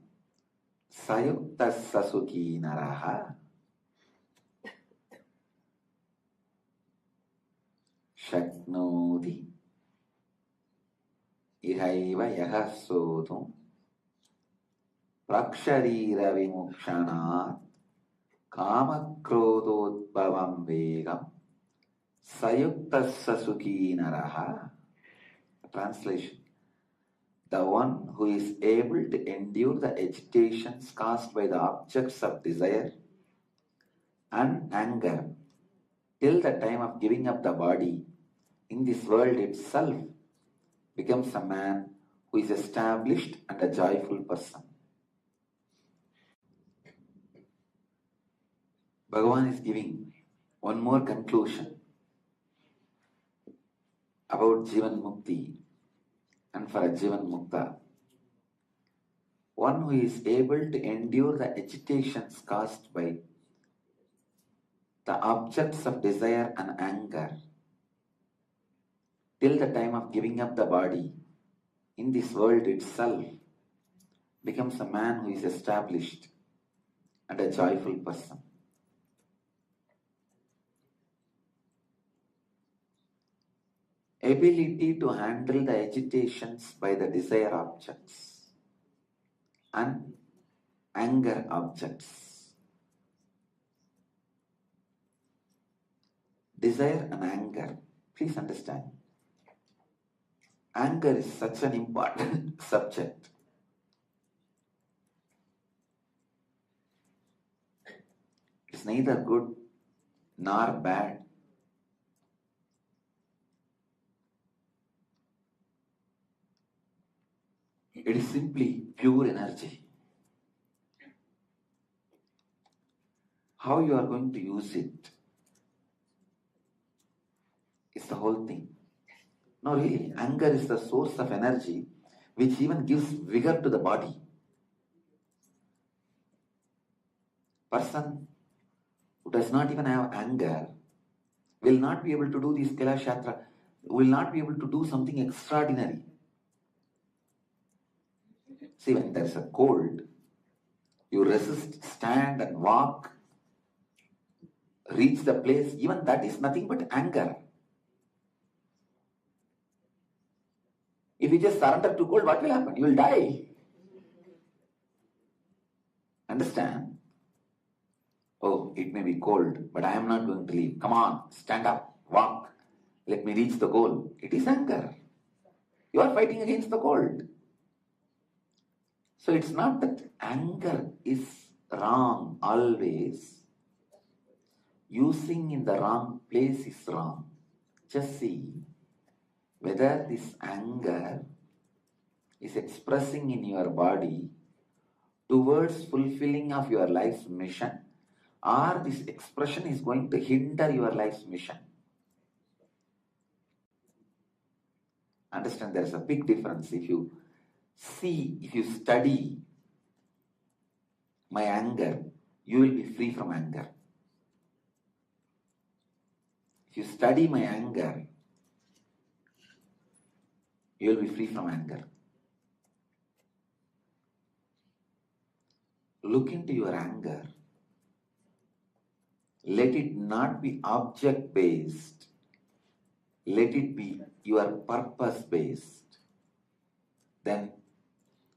E: sayuktasya sukhi naraha. Shaknodi ihaiva yahasodu praksharira vimukshanat kama krododbhavam vegam sayuktasya sukhi naraha. Translation: the one who is able to endure the agitations caused by the objects of desire and anger till the time of giving up the body in this world itself becomes a man who is established and a joyful person. Bhagavan is giving one more conclusion about Jivan Mukti and for a Jivan Mukta. One who is able to endure the agitations caused by the objects of desire and anger till the time of giving up the body in this world itself becomes a man who is established and a joyful person. Ability to handle the agitations by the desire objects and anger objects. Desire and anger, please understand. Anger is such an important subject. It's neither good nor bad. It is simply pure energy. How you are going to use it is the whole thing. No, really, anger is the source of energy which even gives vigor to the body. Person who does not even have anger will not be able to do this Kailash Yatra, will not be able to do something extraordinary. See, when there is a cold, you resist, stand and walk, reach the place, even that is nothing but anger. If you just surrender to cold, what will happen? You will die.
G: Understand? Oh, it may be cold, but I am not going to leave. Come on, stand up, walk. Let me reach the goal. It is anger. You are fighting against the cold. So it's not that anger is wrong always. Using in the wrong place is wrong. Just see whether this anger is expressing in your body towards fulfilling of your life's mission, or this expression is going to hinder your life's mission. Understand, there is a big difference. If you study my anger, you will be free from anger. If you study my anger, you will be free from anger. Look into your anger. Let it not be object-based. Let it be your purpose-based. Then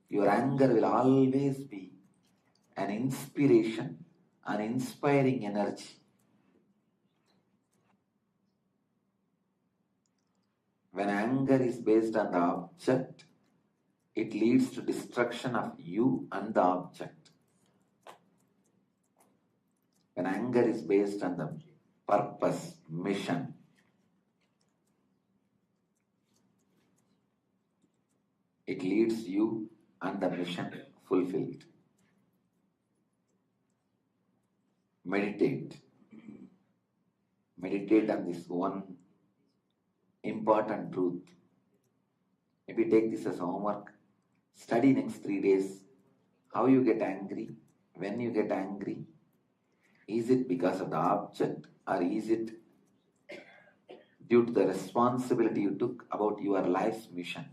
G: your anger will always be an inspiration, an inspiring energy. When anger is based on the object, it leads to destruction of you and the object. When anger is based on the purpose, mission, it leads you and the mission fulfilled. Meditate. Meditate on this one important truth. Maybe take this as homework. Study next 3 days. How you get angry, when you get angry. Is it because of the object, or is it due to the responsibility you took about your life's mission?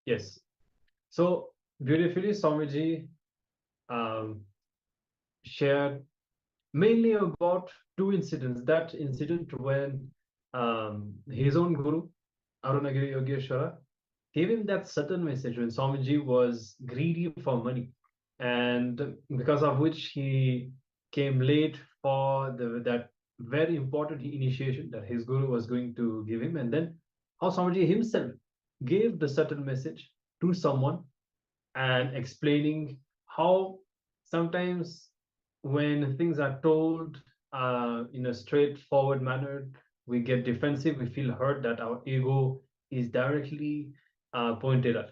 C: Yes. So beautifully, Swamiji shared mainly about two incidents. That incident when his own guru, Arunagiri Yogeshwara, gave him that certain message when Swamiji was greedy for money, and because of which he came late for that very important initiation that his guru was going to give him, and then how Swamiji himself gave the certain message to someone and explaining how sometimes when things are told in a straightforward manner, we get defensive, we feel hurt that our ego is directly pointed at.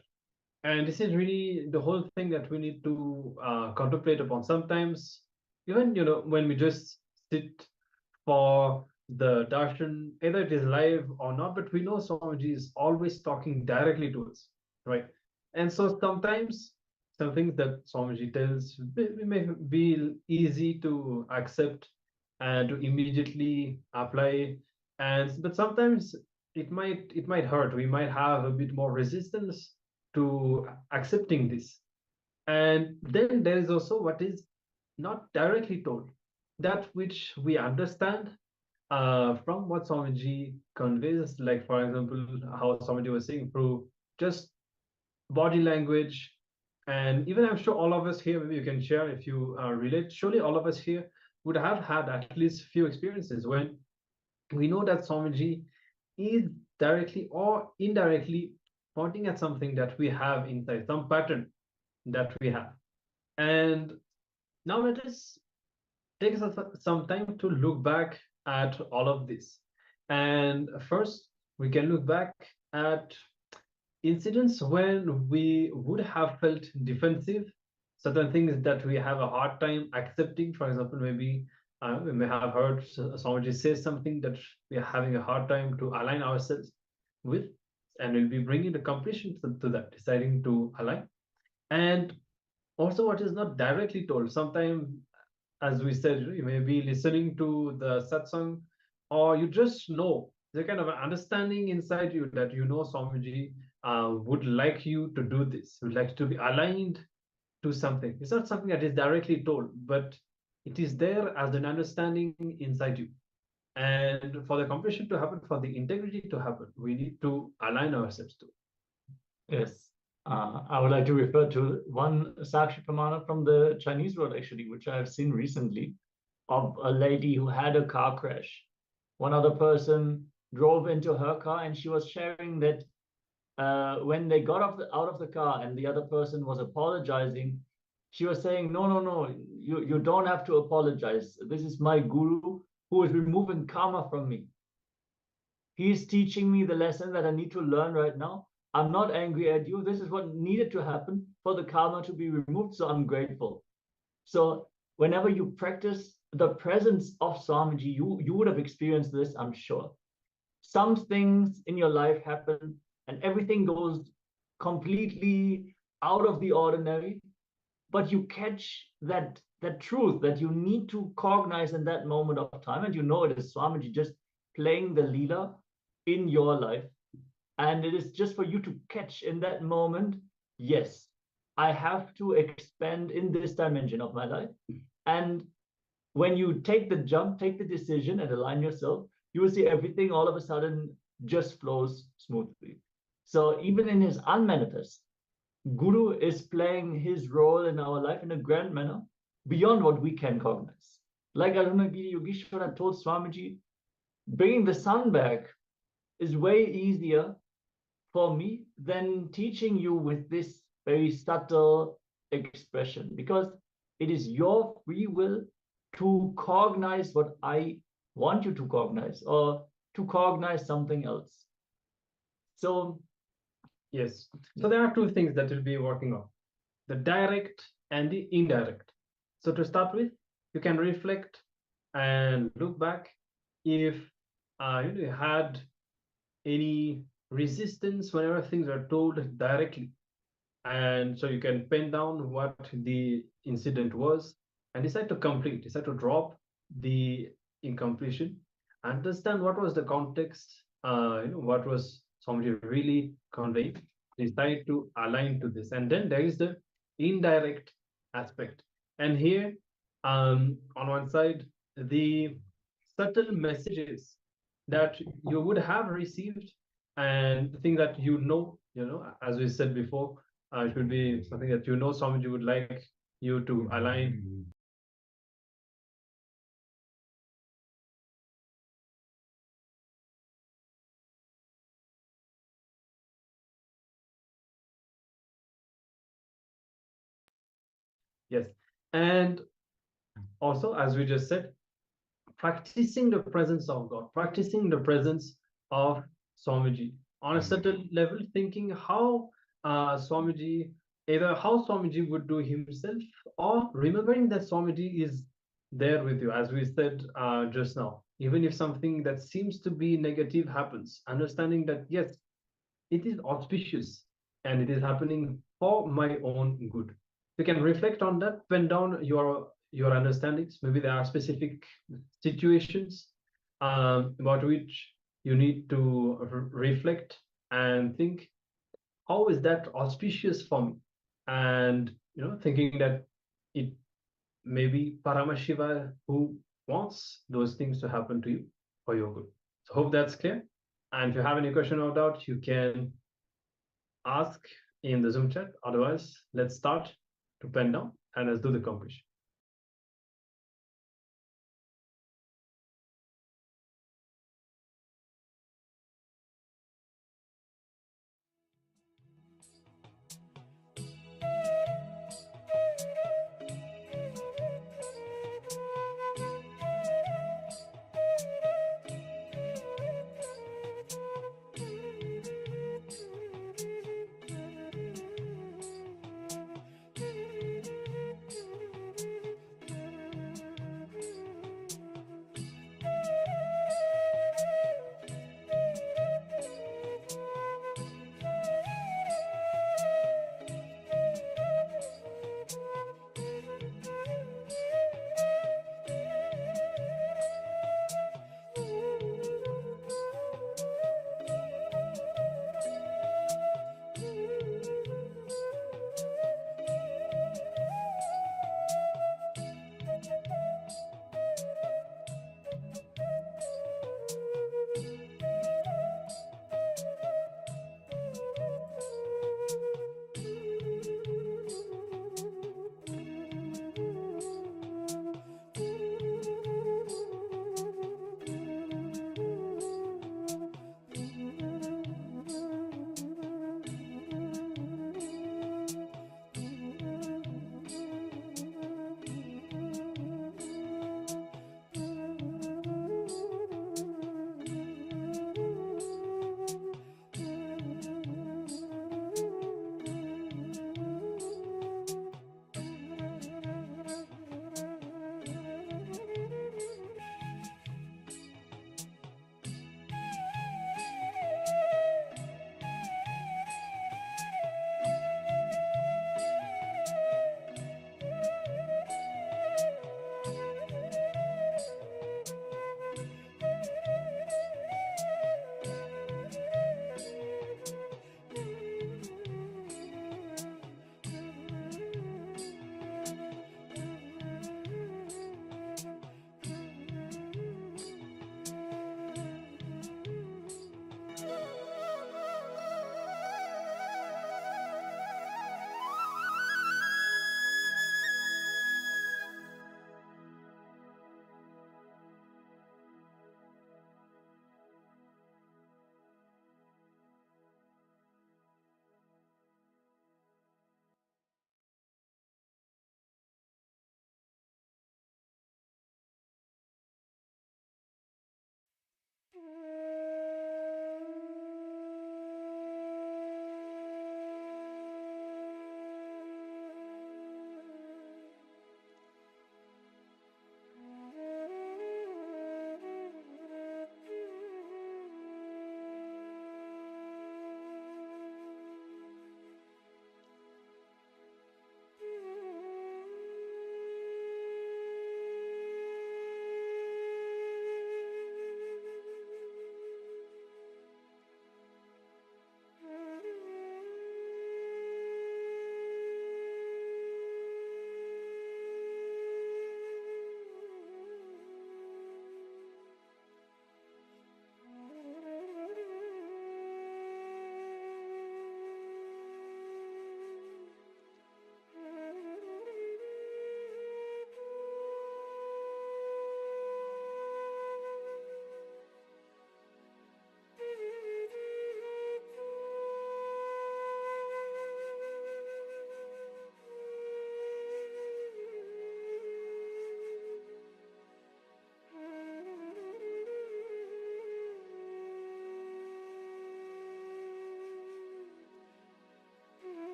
C: And this is really the whole thing that we need to contemplate upon. Sometimes, even when we just sit for the darshan, either it is live or not, but we know Swamiji is always talking directly to us, right? And so sometimes some things that Swamiji tells may be easy to accept and to immediately apply. And but sometimes it might hurt. We might have a bit more resistance to accepting this. And then there is also what is not directly told, that which we understand from what Swamiji conveys, like for example, how Swamiji was saying through just body language. And even I'm sure all of us here, maybe you can share if you relate, surely all of us here would have had at least few experiences when we know that Swamiji is directly or indirectly pointing at something that we have inside, some pattern that we have. And now let us take some time to look back at all of this. And first, we can look back at incidents when we would have felt defensive, certain things that we have a hard time accepting. For example, maybe we may have heard somebody say something that we are having a hard time to align ourselves with, and we'll be bringing the completion to that, deciding to align. And also what is not directly told. Sometimes, as we said, you may be listening to the satsang, or you just know the kind of understanding inside you that you know Swamiji would like you to do this, would like to be aligned to something. It's not something that is directly told, but it is there as an understanding inside you. And for the completion to happen, for the integrity to happen, we need to align ourselves to.
D: Yes. I would like to refer to one Sakshi Pramana from the Chinese world, actually, which I have seen recently, of a lady who had a car crash. One other person drove into her car, and she was sharing that when they got out of the car and the other person was apologizing, she was saying, no, no, no, you don't have to apologize. This is my guru who is removing karma from me. He's teaching me the lesson that I need to learn right now. I'm not angry at you. This is what needed to happen for the karma to be removed. So I'm grateful. So whenever you practice the presence of Swamiji, you would have experienced this, I'm sure. Some things in your life happen and everything goes completely out of the ordinary, but you catch that truth that you need to cognize in that moment of time, and you know it is Swamiji just playing the Leela in your life. And it is just for you to catch in that moment, yes, I have to expand in this dimension of my life. And when you take the jump, take the decision and align yourself, you will see everything all of a sudden just flows smoothly. So even in his unmanifest, Guru is playing his role in our life in a grand manner beyond what we can cognize. Like Arunagiri Yogeshwara told Swamiji, bringing the sun back is way easier for me than teaching you with this very subtle expression, because it is your free will to cognize what I want you to cognize, or to cognize something else. So
C: yes, so there are two things that we'll be working on, the direct and the indirect. So to start with, you can reflect and look back if you had any resistance whenever things are told directly. And so you can pen down what the incident was and decide to drop the incompletion, understand what was the context, what was somebody really conveying, decide to align to this. And then there is the indirect aspect. And here, on one side, the subtle messages that you would have received, and the thing that as we said before, it will be something that somebody would like you to align. Yes. And also, as we just said, practicing the presence of God, practicing the presence of Swamiji on a certain level, thinking how Swamiji, either how Swamiji would do himself, or remembering that Swamiji is there with you, as we said just now. Even if something that seems to be negative happens, understanding that yes, it is auspicious and it is happening for my own good. You can reflect on that, pen down your your understandings. Maybe there are specific situations about which you need to reflect and think, how is that auspicious for me? And thinking that it may be Paramashiva who wants those things to happen to you for your good. So hope that's clear. And if you have any question or doubt, you can ask in the Zoom chat. Otherwise, let's start to pen down and let's do the completion.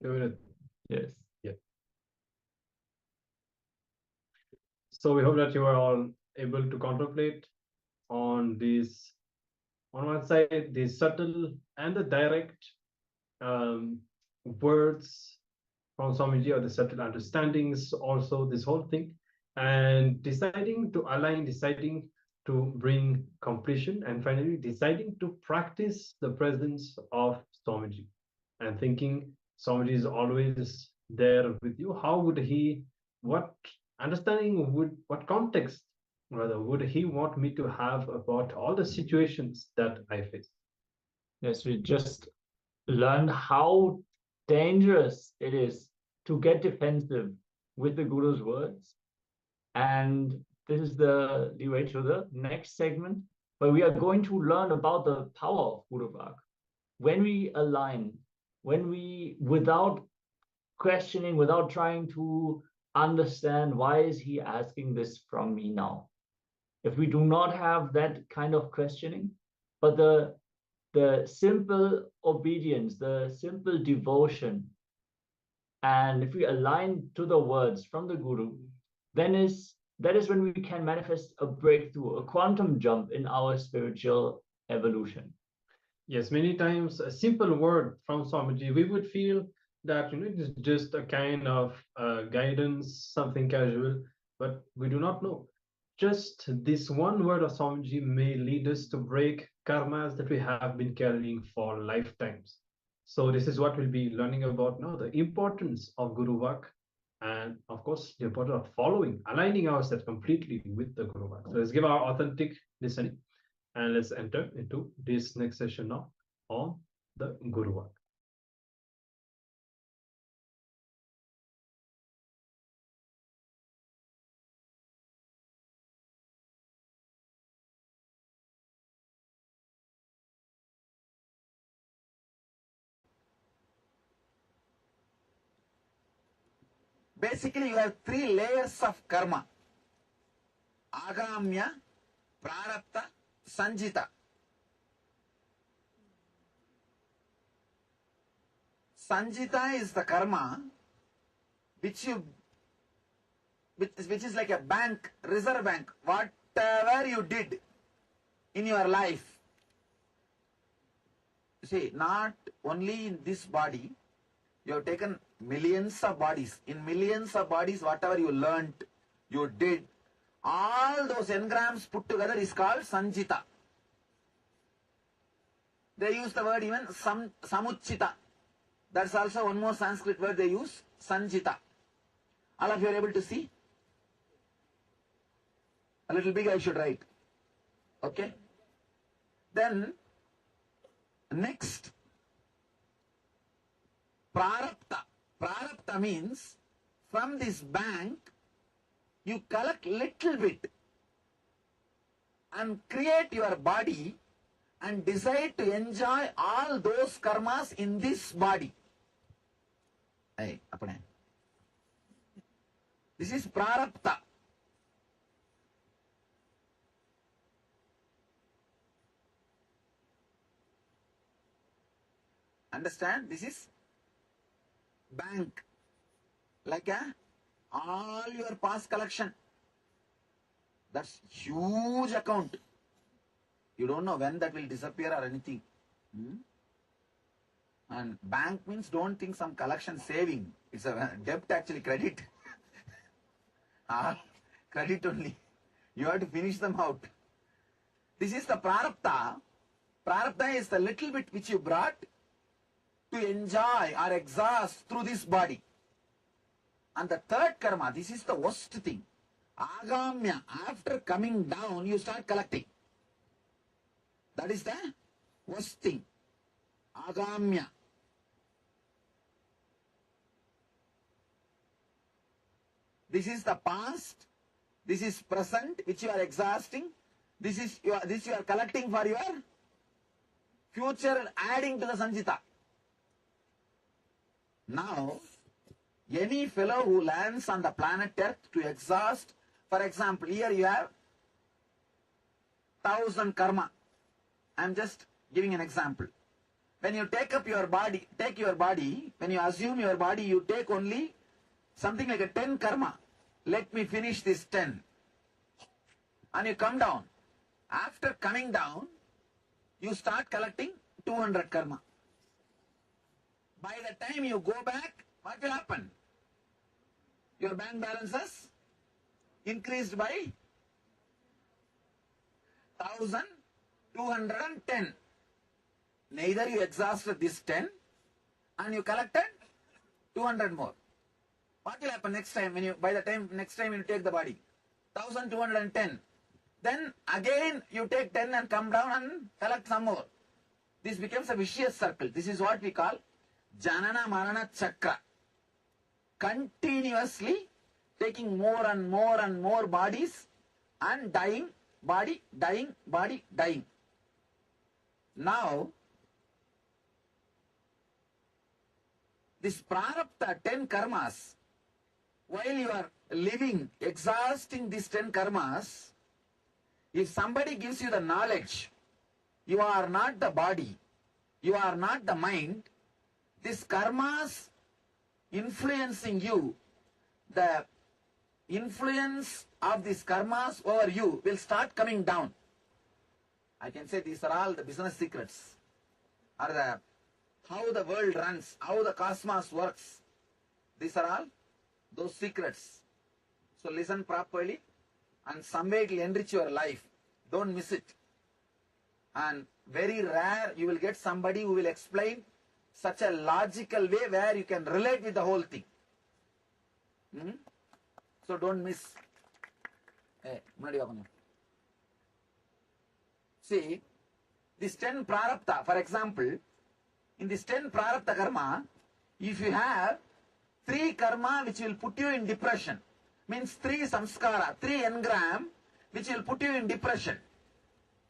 D: Yes.
C: So we hope that you are all able to contemplate on these, on one side, the subtle and the direct words from Swamiji, or the subtle understandings, also this whole thing, and deciding to align, deciding to bring completion, and finally deciding to practice the presence of Swamiji, and thinking Swamiji is always there with you. How would he, what understanding would, what context rather would he want me to have about all the situations that I face?
D: Yes, we just learned how dangerous it is to get defensive with the Guru's words. And this is the way to the next segment, where we are going to learn about the power of Guru Vak. When we align, when we, without questioning, without trying to understand why is he asking this from me now, if we do not have that kind of questioning, but the simple obedience, the simple devotion, and if we align to the words from the Guru, then that is when we can manifest a breakthrough, a quantum jump in our spiritual evolution.
C: Yes, many times a simple word from Swamiji, we would feel that it is just a kind of guidance, something casual, but we do not know. Just this one word of Swamiji may lead us to break karmas that we have been carrying for lifetimes. So this is what we'll be learning about now, the importance of Guru Vak, and of course the importance of following, aligning ourselves completely with the Guru Vak. So let's give our authentic listening. And let's enter into this next session now on the Guru Vak.
F: Basically, you have 3 layers of karma: agamya, prarabdha, sanjita. Sanjita is the karma which is like a bank, reserve bank. Whatever you did in your life, see, not only in this body, you have taken millions of bodies. In millions of bodies, whatever you learned, you did, all those engrams put together is called sanjita. They use the word even samuchita. That's also one more Sanskrit word they use, sanjita. All of you are able to see? A little big I should write. Okay? Then, next, prarabdha. Prarabdha means, from this bank, you collect little bit and create your body and decide to enjoy all those karmas in this body. Hey, apne. This is prarabdha. Understand? This is bank. Like all your past collection. That's huge account. You don't know when that will disappear or anything. And bank means, don't think some collection saving. It's a debt actually, credit. Credit only. You have to finish them out. This is the prarabdha. Prarabdha is the little bit which you brought to enjoy or exhaust through this body. And the third karma, this is the worst thing. Agamya, after coming down, you start collecting. That is the worst thing. Agamya. This is the past. This is present, which you are exhausting. This you are collecting for your future, adding to the sanjita. Now, any fellow who lands on the planet Earth to exhaust, for example, here you have 1000 karma. I am just giving an example.
E: When you take your body, when you assume your body, you take only something like a 10 karma. Let me finish this 10. And you come down. After coming down, you start collecting 200 karma. By the time you go back, what will happen? Your bank balances increased by 1210. Neither you exhausted this 10 and you collected 200 more. What will happen next time by the time next time you take the body? 1210. Then again you take 10 and come down and collect some more. This becomes a vicious circle. This is what we call Janana Marana Chakra. Continuously taking more and more and more bodies and dying, body, dying, body, dying. Now, this prarabdha 10 karmas, while you are living, exhausting these 10 karmas, if somebody gives you the knowledge, you are not the body, you are not the mind, this karmas influencing you, the influence of these karmas over you will start coming down. I can say these are all the business secrets, or the how the world runs, how the cosmos works. These are all those secrets. So listen properly, and some way it will enrich your life. Don't miss it. And very rare you will get somebody who will explain such a logical way where you can relate with the whole thing. So don't miss. See, this 10 prarabdha, for example, in this 10 prarabdha karma, if you have 3 karma which will put you in depression, means 3 samskara, 3 engram which will put you in depression.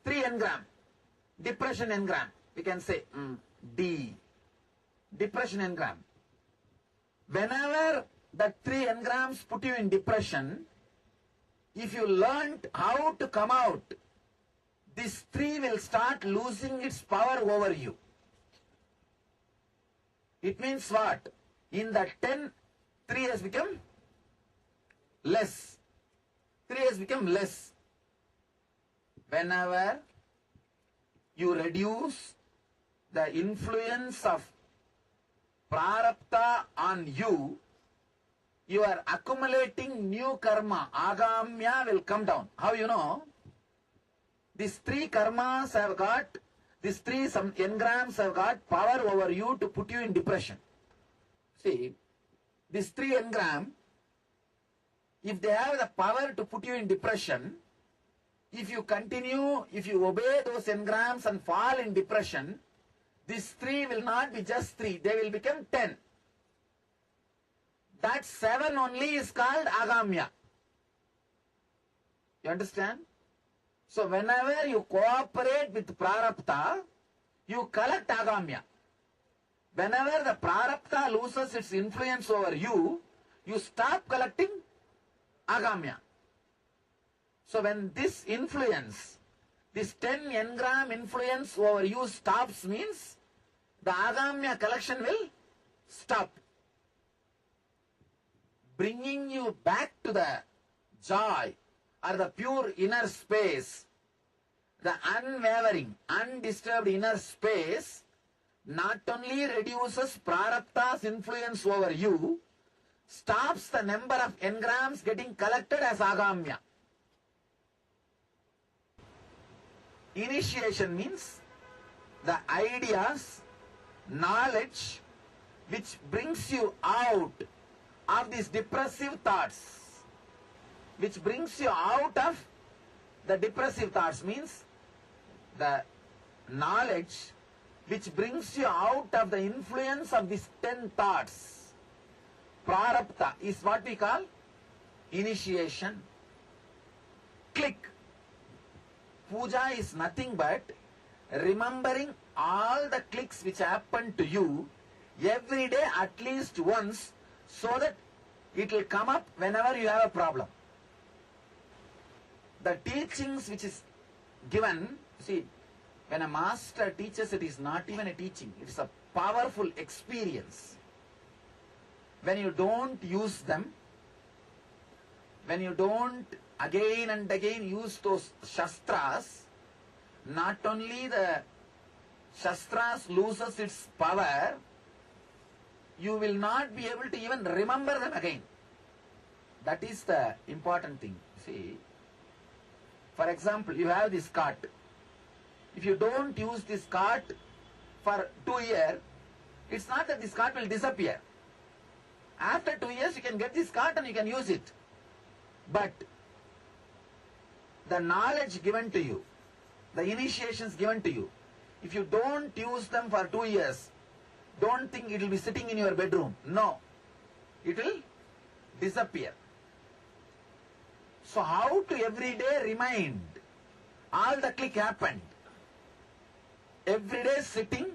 E: 3 engram, depression engram, we can say D, depression engram. Whenever the 3 engrams put you in depression, if you learnt how to come out, this 3 will start losing its power over you. It means what? In the 10, 3 has become less. 3 has become less. Whenever you reduce the influence of prarabdha on you, you are accumulating new karma. Agamya will come down. How you know? These 3 karmas have got, these 3 some engrams have got power over you to put you in depression. See, these 3 engram, if they have the power to put you in depression, if you continue, if you obey those engrams and fall in depression, these 3 will not be just 3, they will become 10. That 7 only is called agamya. You understand? So whenever you cooperate with prarabdha, you collect agamya. Whenever the prarabdha loses its influence over you, you stop collecting agamya. So when this influence, this 10 engram influence over you stops, means the agamya collection will stop. Bringing you back to the joy or the pure inner space, the unwavering, undisturbed inner space, not only reduces prarabdha's influence over you, stops the number of engrams getting collected as agamya. Initiation means the ideas, knowledge which brings you out of these depressive thoughts, which brings you out of the depressive thoughts, means the knowledge which brings you out of the influence of these 10 thoughts. Prarabdha is what we call initiation. Click. Puja is nothing but remembering all the clicks which happen to you every day at least once, so that it will come up whenever you have a problem. The teachings which is given, see, When a master teaches, it is not even a teaching, it's a powerful experience. When you don't use them, when you don't again and again use those shastras, not only the shastras loses its power, you will not be able to even remember them again. That is the important thing. See, for example, you have this cart. If you don't use this cart for 2 years, it's not that this cart will disappear. After 2 years, you can get this cart and you can use it. But the knowledge given to you, the initiations given to you, if you don't use them for 2 years, don't think it will be sitting in your bedroom. No, it will disappear. So how to every day remind? All the click happened. Every day sitting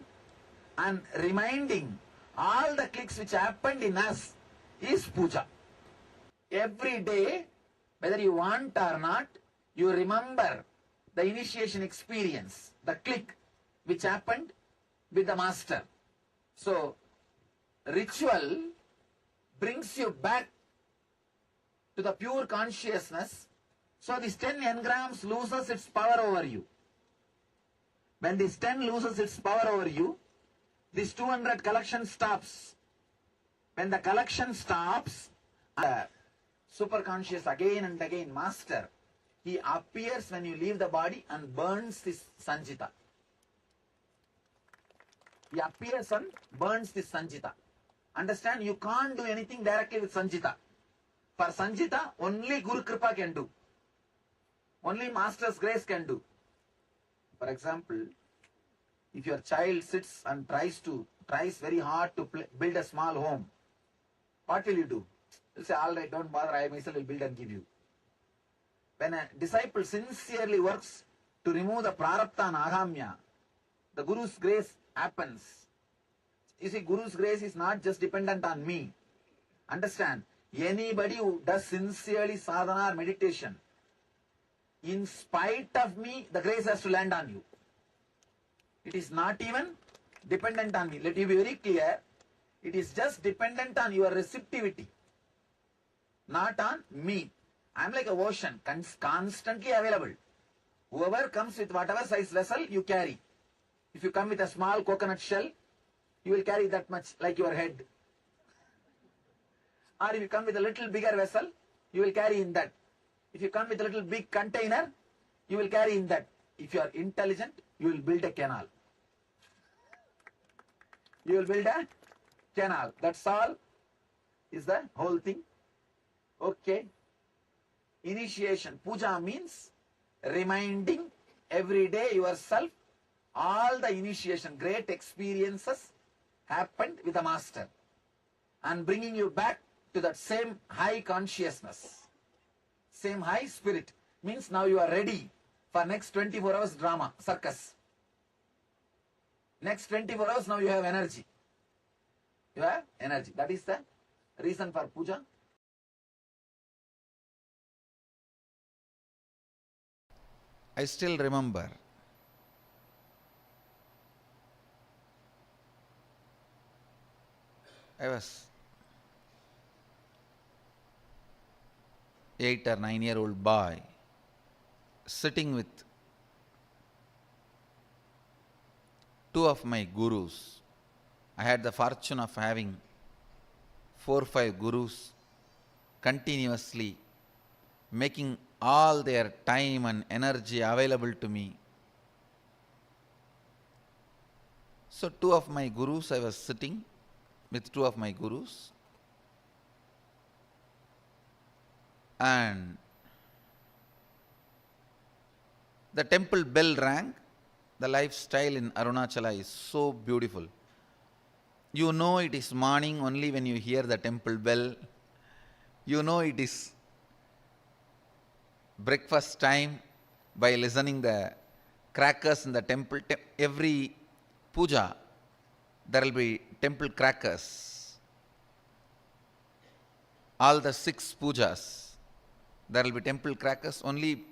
E: and reminding all the clicks which happened in us is puja. Every day, whether you want or not, you remember the initiation experience, the click which happened with the master. So, ritual brings you back to the pure consciousness. So this 10 engrams loses its power over you. When this 10 loses its power over you, this 200 collection stops. When the collection stops, superconscious again and again, master, he appears when you leave the body and burns this sanjita. He appears and burns this sanjita. Understand, you can't do anything directly with sanjita. For sanjita, only Guru Kripa can do. Only Master's grace can do. For example, if your child sits and tries very hard to build a small home, what will you do? You'll say, all right, don't bother, I myself will build and give you. When a disciple sincerely works to remove the prarabdha and agamya, the Guru's grace happens. You see, Guru's grace is not just dependent on me. Understand, anybody who does sincerely sadhana or meditation, in spite of me, the grace has to land on you. It is not even dependent on me. Let me be very clear. It is just dependent on your receptivity, not on me. I am like a ocean, constantly available. Whoever comes with whatever size vessel, you carry. If you come with a small coconut shell, you will carry that much, like your head. Or if you come with a little bigger vessel, you will carry in that. If you come with a little big container, you will carry in that. If you are intelligent, you will build a canal. You will build a canal. That's all is the whole thing. Okay. Initiation. Puja means reminding every day yourself all the initiation, great experiences happened with the master and bringing you back to that same high consciousness, same high spirit. Means now you are ready for next 24 hours drama, circus. Next 24 hours now you have energy. You have energy. That is the reason for puja.
G: I still remember I was 8 or 9-year-old boy sitting with two of my gurus. I had the fortune of having 4 or 5 gurus continuously making all their time and energy available to me. So 2 of my gurus, I was sitting with 2 of my gurus, and the temple bell rang. The lifestyle in Arunachala is so beautiful. You know it is morning only when you hear the temple bell. You know it is breakfast time by listening the crackers in the temple. Every puja, there will be temple crackers. All the 6 pujas, there will be temple crackers. Only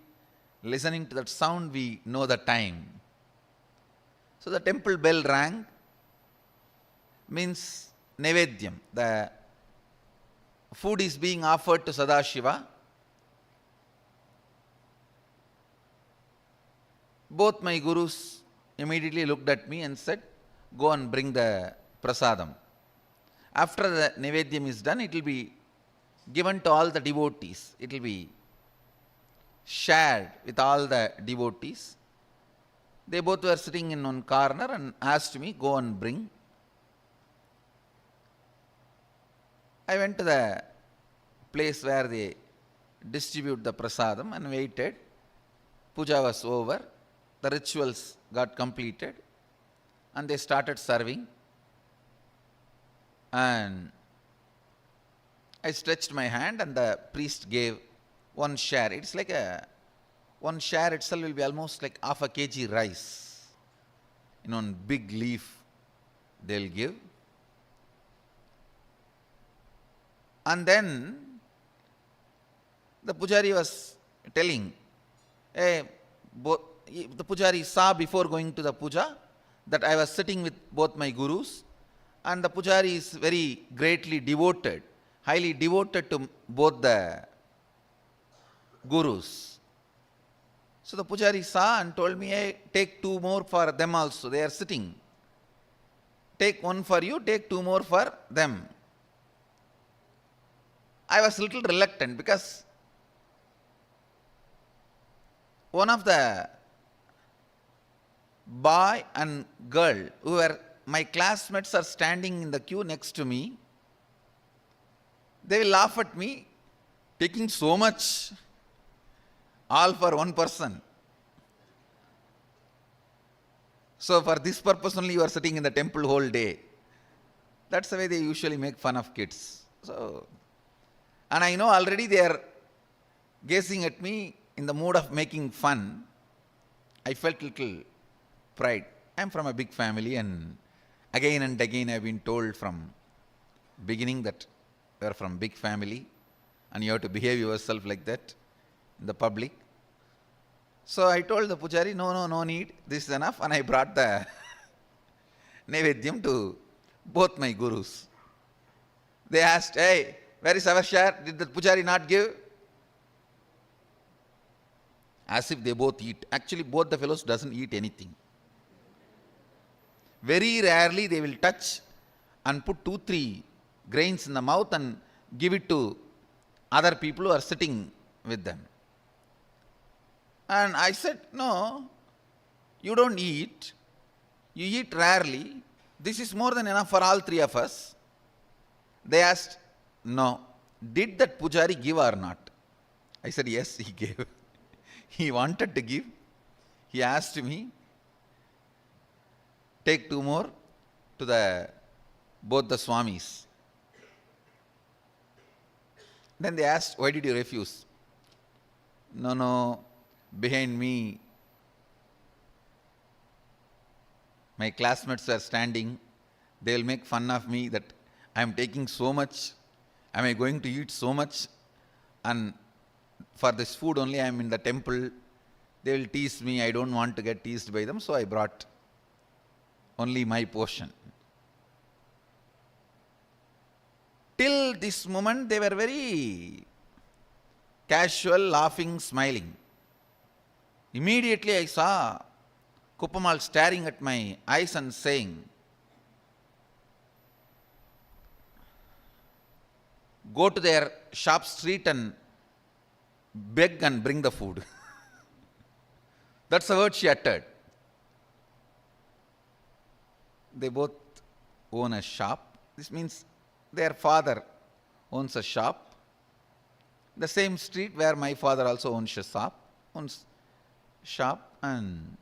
G: listening to that sound we know the time.
E: So the temple bell rang, means Nevedyam. The food is being offered to Sadashiva. Both my gurus immediately looked at me and said, go and bring the prasadam. After the Nevedyam is done, it will be given to all the devotees. It will be shared with all the devotees. They both were sitting in one corner and asked me, go and bring. I went to the place where they distribute the prasadam and waited. Puja was over. The rituals got completed and they started serving. And I stretched my hand and the priest gave one share. It's like one share itself will be almost like half a kg rice. In one big leaf they'll give. And then the pujari was telling, the pujari saw before going to the puja that I was sitting with both my gurus, and the pujari is very greatly devoted, highly devoted to both the gurus. So the pujari saw and told me, hey, take 2 more for them also. They are sitting. Take 1 for you, take 2 more for them. I was a little reluctant because one of the boy and girl who were my classmates are standing in the queue next to me. They will laugh at me, taking so much, all for one person. So for this purpose only you are sitting in the temple whole day. That's the way they usually make fun of kids. So, and I know already they are gazing at me in the mood of making fun. I felt little pride. I am from a big family, and again I have been told from beginning that you are from big family and you have to behave yourself like that in the public. So I told the pujari, no need, this is enough, and I brought the Nevedyam to both my gurus. They asked, hey, where is our share? Did the pujari not give? As if they both eat. Actually, both the fellows doesn't eat anything. Very rarely they will touch and put 2-3 grains in the mouth and give it to other people who are sitting with them. And I said, no, you don't eat. You eat rarely. This is more than enough for all 3 of us. They asked, no, did that pujari give or not? I said, yes, he gave. He wanted to give. He asked me, take 2 more to both the swamis. Then they asked, why did you refuse? No, behind me, my classmates are standing. They will make fun of me that I am taking so much. Am I going to eat so much? And for this food only I am in the temple. They will tease me. I don't want to get teased by them. So I brought only my portion. Till this moment they were very casual, laughing, smiling. Immediately I saw Kuppamal staring at my eyes and saying, go to their shop street and beg and bring the food. That's the word she uttered. They both own a shop. This means their father owns a shop. The same street where my father also owns shop, and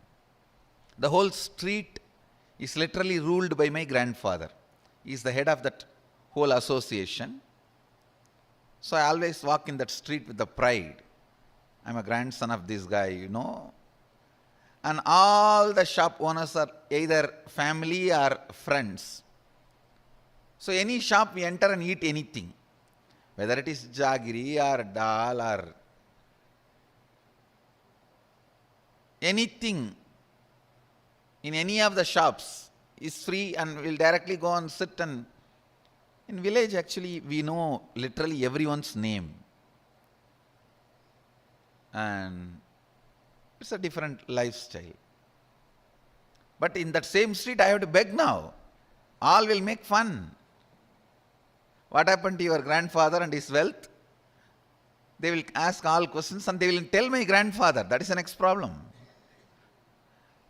E: the whole street is literally ruled by my grandfather. He is the head of that whole association. So I always walk in that street with the pride. I'm a grandson of this guy, And all the shop owners are either family or friends. So any shop we enter and eat anything, whether it is jaggery or dal or anything in any of the shops is free and will directly go and sit. And in village actually we know literally everyone's name. And it's a different lifestyle. But in that same street I have to beg now. All will make fun. What happened to your grandfather and his wealth? They will ask all questions and they will tell my grandfather. That is the next problem.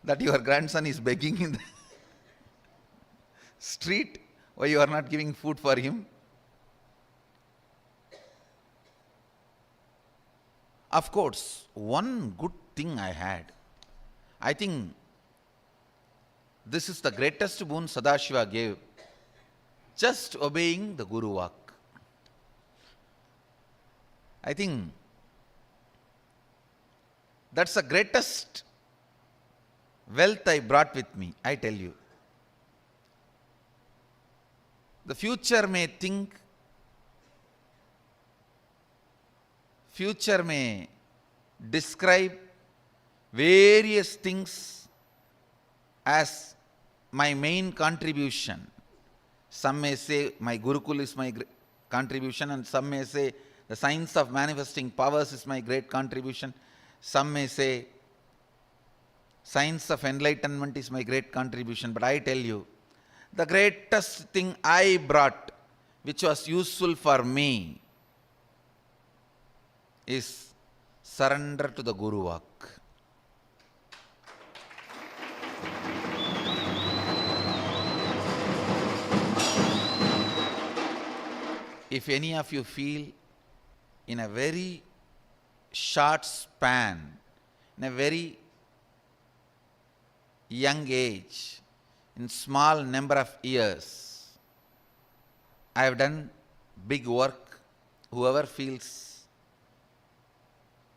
E: That your grandson is begging in the street. Why you are not giving food for him? Of course, one good thing I had. I think this is the greatest boon Sadashiva gave. Just obeying the Guru Vak. I think that's the greatest wealth I brought with me, I tell you. The future may think, future may describe various things as my main contribution. Some may say my Gurukul is my contribution, and some may say the science of manifesting powers is my great contribution. Some may say science of enlightenment is my great contribution. But I tell you, the greatest thing I brought, which was useful for me, is surrender to the Guru Vak. If any of you feel in a very short span, in a very young age, in small number of years, I have done big work. Whoever feels,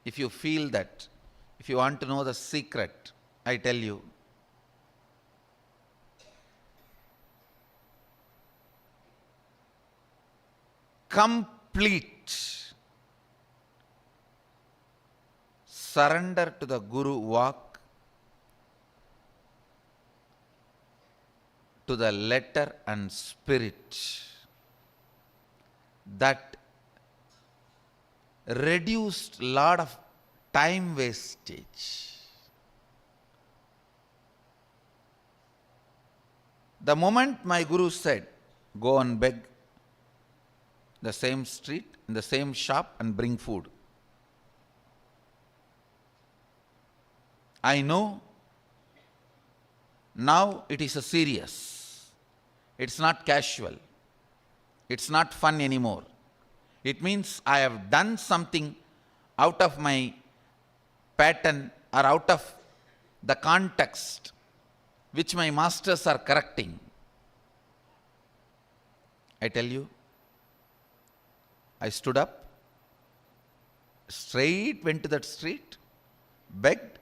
E: if you feel that, if you want to know the secret, I tell you, complete surrender to the Guru Vak, to the letter and spirit, that reduced lot of time wastage. The moment my Guru said, go and beg the same street, in the same shop and bring food, I know now it is a serious. It's not casual. It's not fun anymore. It means I have done something out of my pattern or out of the context which my masters are correcting. I tell you, I stood up, straight went to that street, begged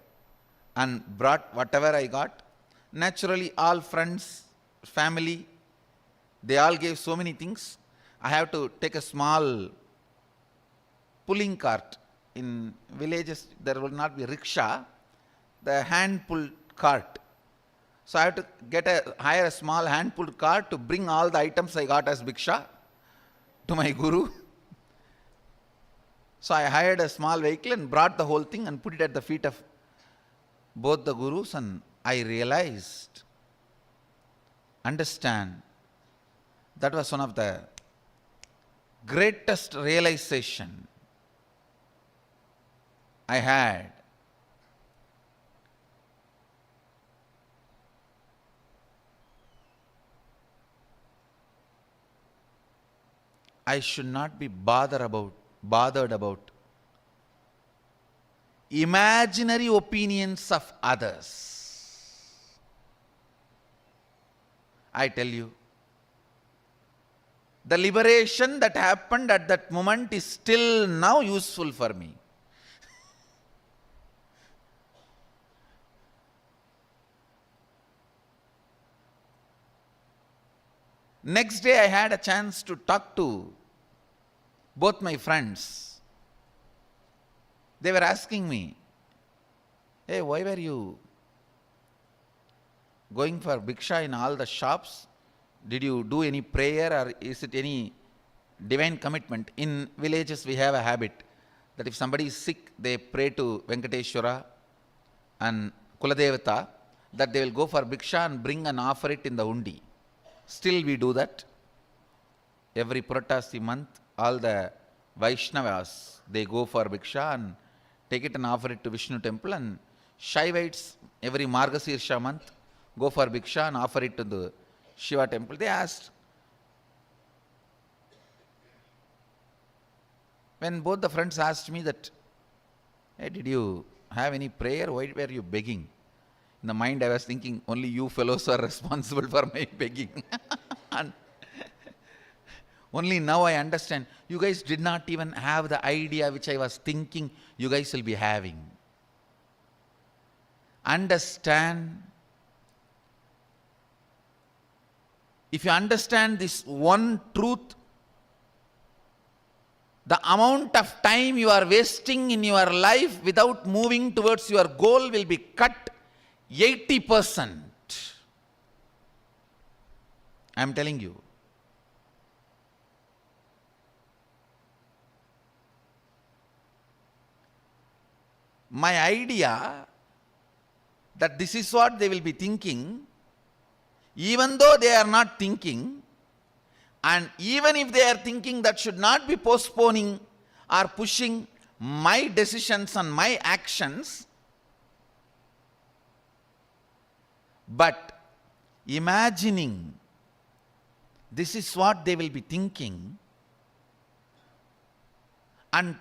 E: and brought whatever I got. Naturally, all friends, family, they all gave so many things. I have to take a small pulling cart. In villages, there will not be rickshaw, the hand-pulled cart. So I have to hire a small hand-pulled cart to bring all the items I got as bhiksha to my Guru. So I hired a small vehicle and brought the whole thing and put it at the feet of both the Gurus, and I realized, understand, that was one of the greatest realization I had. I should not be bothered about imaginary opinions of others. I tell you, the liberation that happened at that moment is still now useful for me. Next day I had a chance to talk to both my friends. They were asking me, hey, why were you going for bhiksha in all the shops? Did you do any prayer, or is it any divine commitment? In villages we have a habit that if somebody is sick, they pray to Venkateshwara and Kuladevata, that they will go for bhiksha and bring and offer it in the undi. Still we do that. Every Puratasi month, all the Vaishnavas, they go for bhiksha and take it and offer it to Vishnu temple, and Shaivites every Margasirsha month go for bhiksha and offer it to the Shiva temple. They asked, when both the friends asked me that, hey, did you have any prayer? Why were you begging? In the mind I was thinking, only you fellows are responsible for my begging. And only now I understand, you guys did not even have the idea which I was thinking you guys will be having. Understand. If you understand this one truth, the amount of time you are wasting in your life without moving towards your goal will be cut 80%. I am telling you. My idea that this is what they will be thinking, even though they are not thinking, and even if they are thinking, that should not be postponing or pushing my decisions and my actions. But imagining this is what they will be thinking and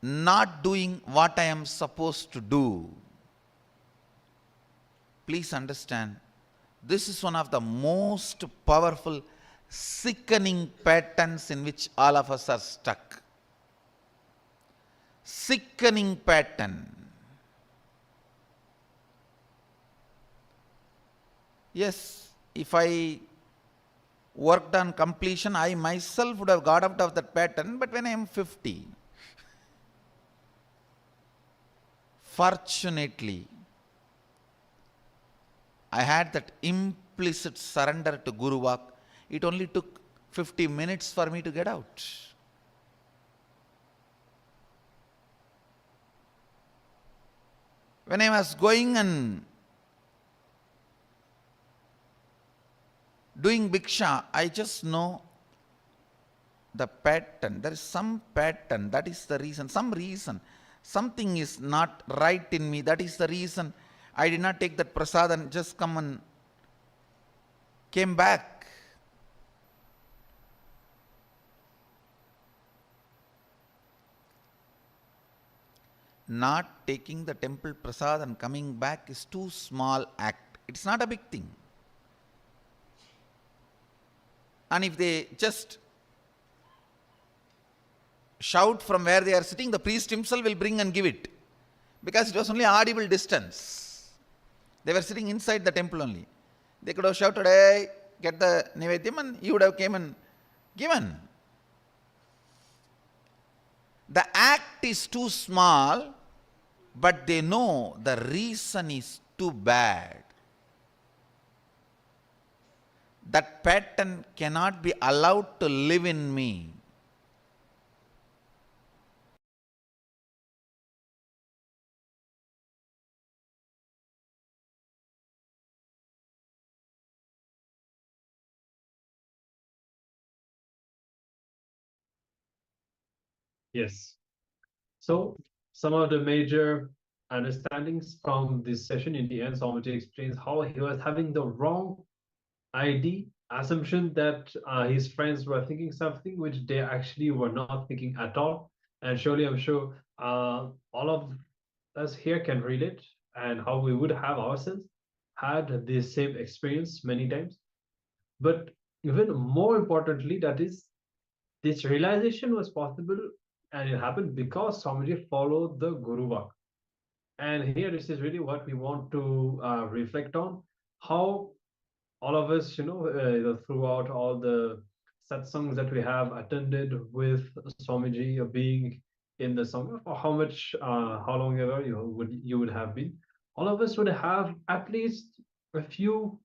E: not doing what I am supposed to do. Please understand, this is one of the most powerful, sickening patterns in which all of us are stuck. Sickening pattern. Yes, if I worked on completion, I myself would have got out of that pattern, but when I am 50, fortunately, I had that implicit surrender to Guru Vak. It only took 50 minutes for me to get out. When I was going and doing bhiksha, I just know the pattern. There is some pattern. That is the reason. Some reason. Something is not right in me. That is the reason I did not take that prasad and just come and came back. Not taking the temple prasad and coming back is too small act. It's not a big thing. And if they just shout from where they are sitting, the priest himself will bring and give it. Because it was only audible distance. They were sitting inside the temple only. They could have shouted, hey, get the Nivedyam, and he would have came and given. The act is too small, but they know the reason is too bad. That pattern cannot be allowed to live in me.
C: Yes. So some of the major understandings from this session in the end, Swamiji explains how he was having the wrong assumption that his friends were thinking something which they actually were not thinking at all. And surely I'm sure all of us here can relate, and how we would have ourselves had the same experience many times. But even more importantly, that is, this realization was possible and it happened because Swamiji followed the Guru Vak. And here, this is really what we want to reflect on, how all of us, throughout all the satsangs that we have attended with Swamiji, or being in the Sangha, or how much, how long ever you would have been, all of us would have at least a few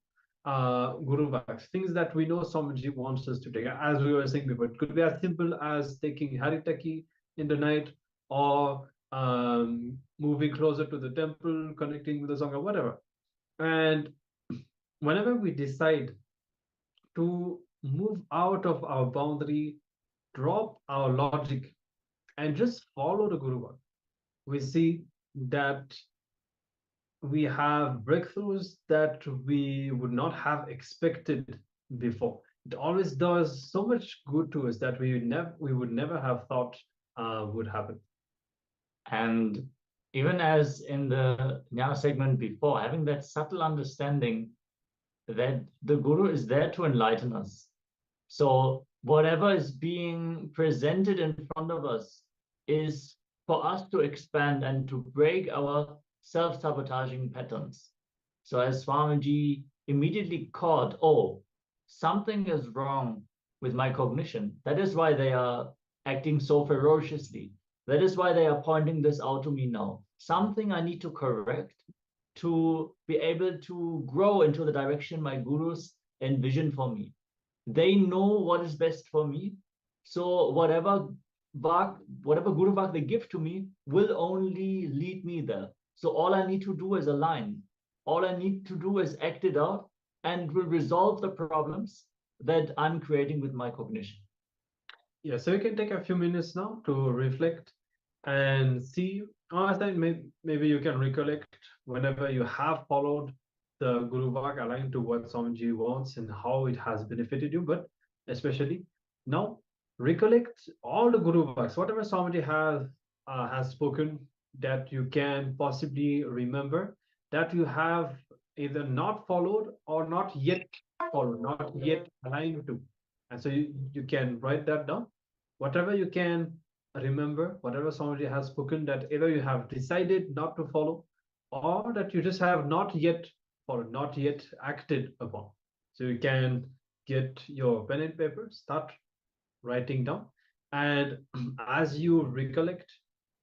C: Guru Vaks, things that we know Swamiji wants us to take. As we were saying before, it could be as simple as taking Haritaki in the night, or moving closer to the temple, connecting with the Sangha, whatever. And whenever we decide to move out of our boundary, drop our logic, and just follow the Guru Vak, we see that we have breakthroughs that we would not have expected before. It always does so much good to us that we would never have thought would happen.
D: And even as in the Jnana segment before, having that subtle understanding that the Guru is there to enlighten us. So whatever is being presented in front of us is for us to expand and to break our self-sabotaging patterns. So as Swamiji immediately caught, oh, something is wrong with my cognition. That is why they are acting so ferociously. That is why they are pointing this out to me now. Something I need to correct to be able to grow into the direction my gurus envision for me. They know what is best for me. So whatever Guru Vak they give to me will only lead me there. So all I need to do is align. All I need to do is act it out, and will resolve the problems that I'm creating with my cognition.
C: Yeah, so we can take a few minutes now to reflect and see. I think maybe you can recollect whenever you have followed the Guru Vak aligned to what Swamiji wants and how it has benefited you, but especially now recollect all the Guru Vaks, whatever Swamiji has spoken, that you can possibly remember, that you have either not followed or not yet followed, not yet aligned to. And so you can write that down. Whatever you can remember, whatever Swamiji has spoken, that either you have decided not to follow, or that you just have not yet followed, not yet acted upon. So you can get your pen and paper, start writing down. And as you recollect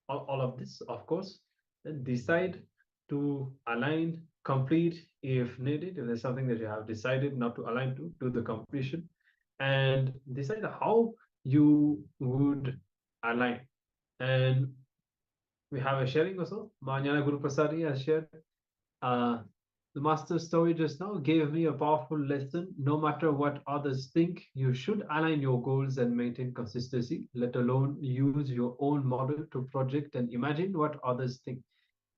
C: all of this, of course, then decide to align, complete if needed. If there's something that you have decided not to align to, do the completion, and decide how you would align. And we have a sharing also. Manyana Guru Prasadi has shared. The master's story just now gave me a powerful lesson. No matter what others think, you should align your goals and maintain consistency, let alone use your own model to project and imagine what others think.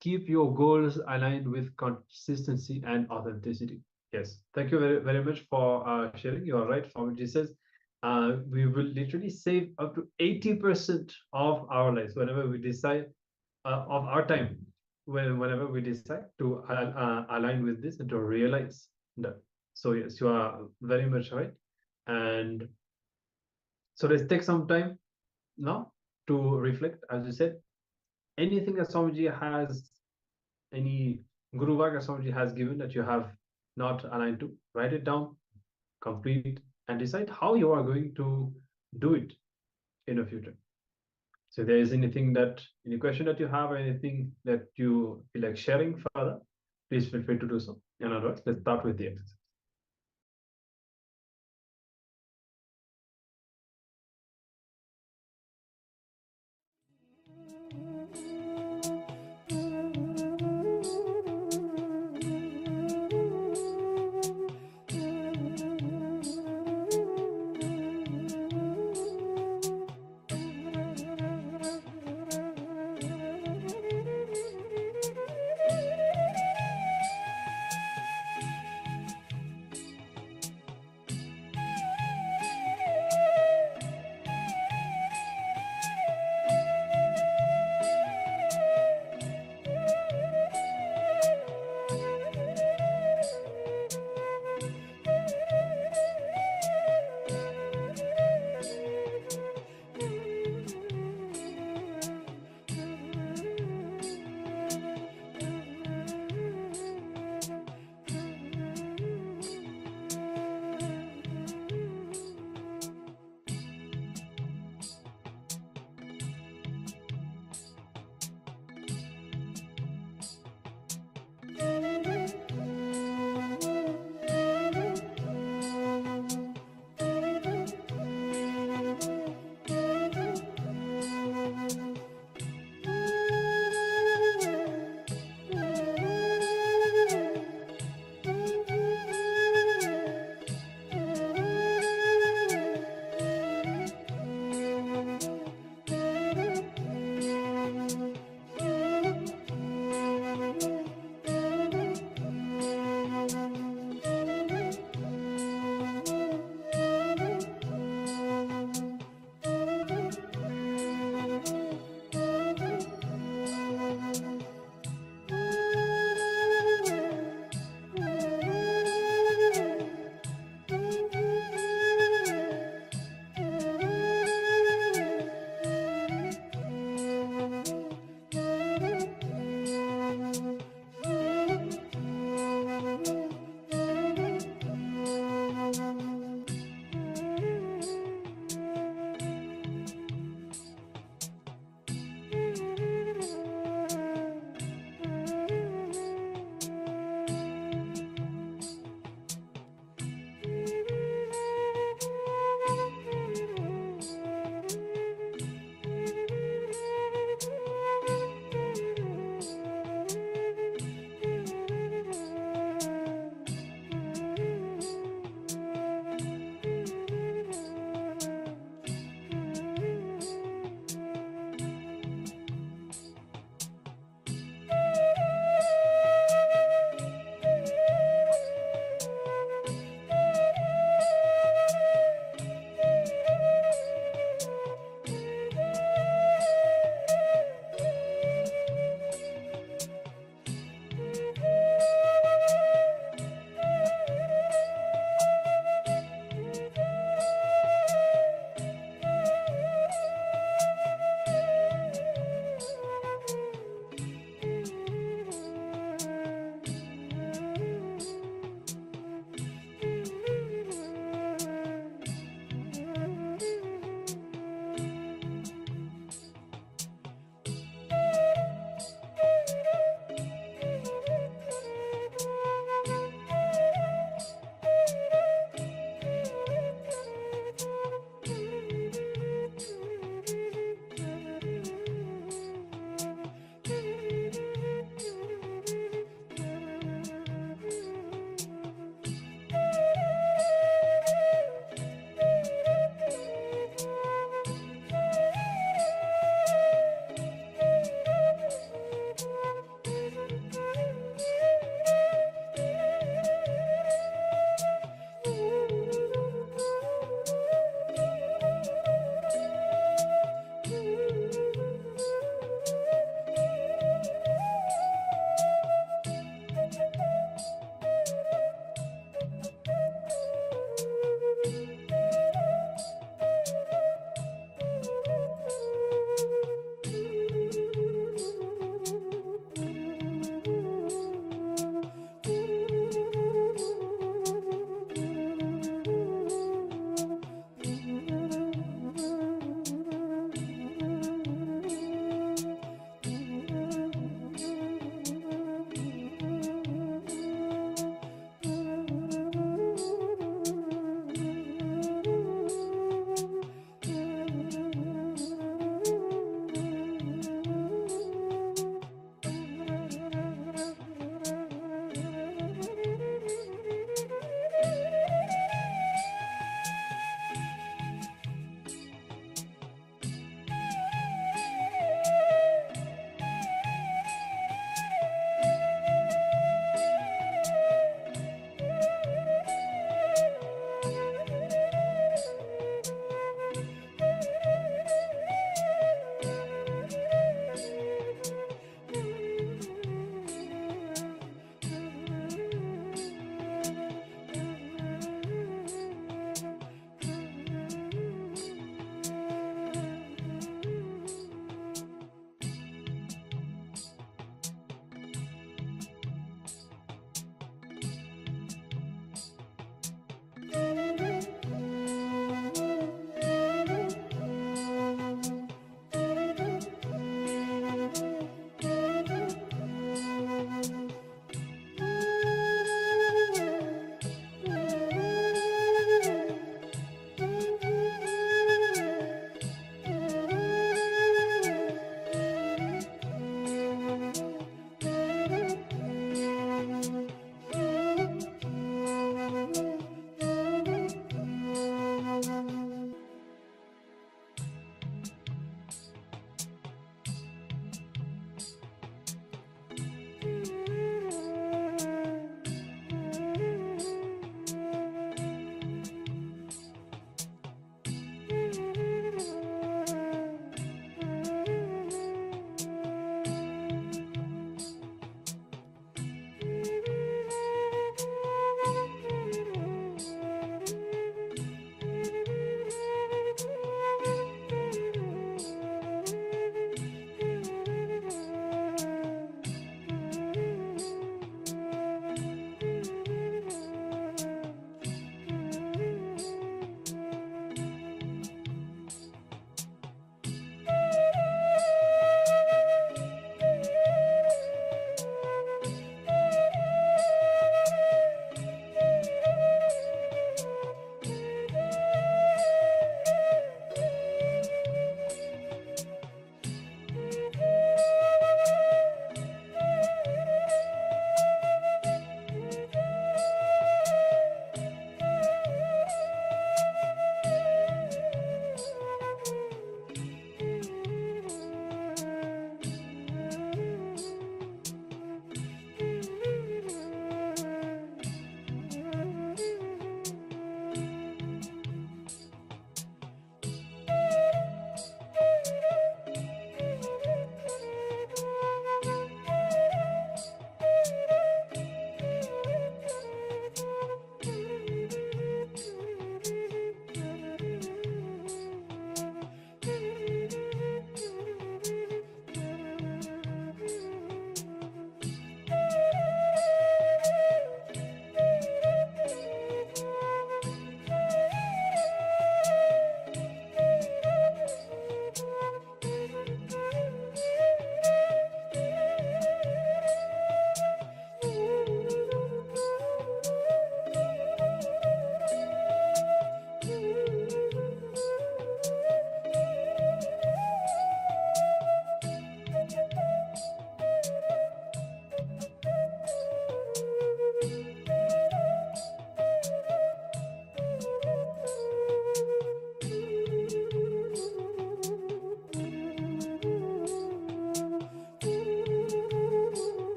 C: Keep your goals aligned with consistency and authenticity. Yes, thank you very, very much for sharing. You're right. Swamiji says we will literally save up to 80% of our lives whenever we decide of our time, whenever we decide to align with this and to realize that. So yes, you are very much right. And so let's take some time now to reflect. As you said, anything that Swamiji has, any Guru Vak that Swamiji has given that you have not aligned to, write it down, complete, and decide how you are going to do it in the future. So if there is any question that you have, or anything that you feel like sharing further, please feel free to do so. And otherwise, let's start with the exercise.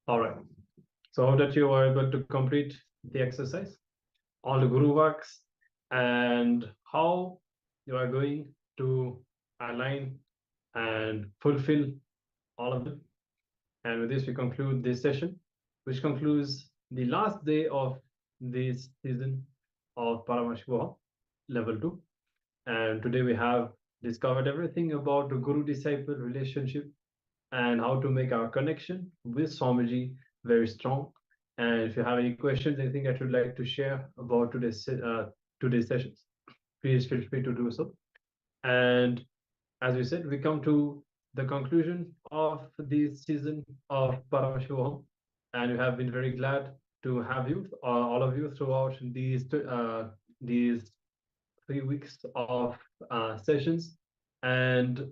C: All right. So hope that you are able to complete the exercise, all the Guru works, and how you are going to align and fulfill all of them. And with this, we conclude this session, which concludes the last day of this season of Paramashivoham Level 2. And today we have discovered everything about the Guru-disciple relationship and how to make our connection with Swamiji very strong. And if you have any questions, anything that you'd like to share about today's sessions, please feel free to do so. And as we said, we come to the conclusion of this season of Paramashivoham, and we have been very glad to have you, all of you, throughout these 3 weeks of sessions. And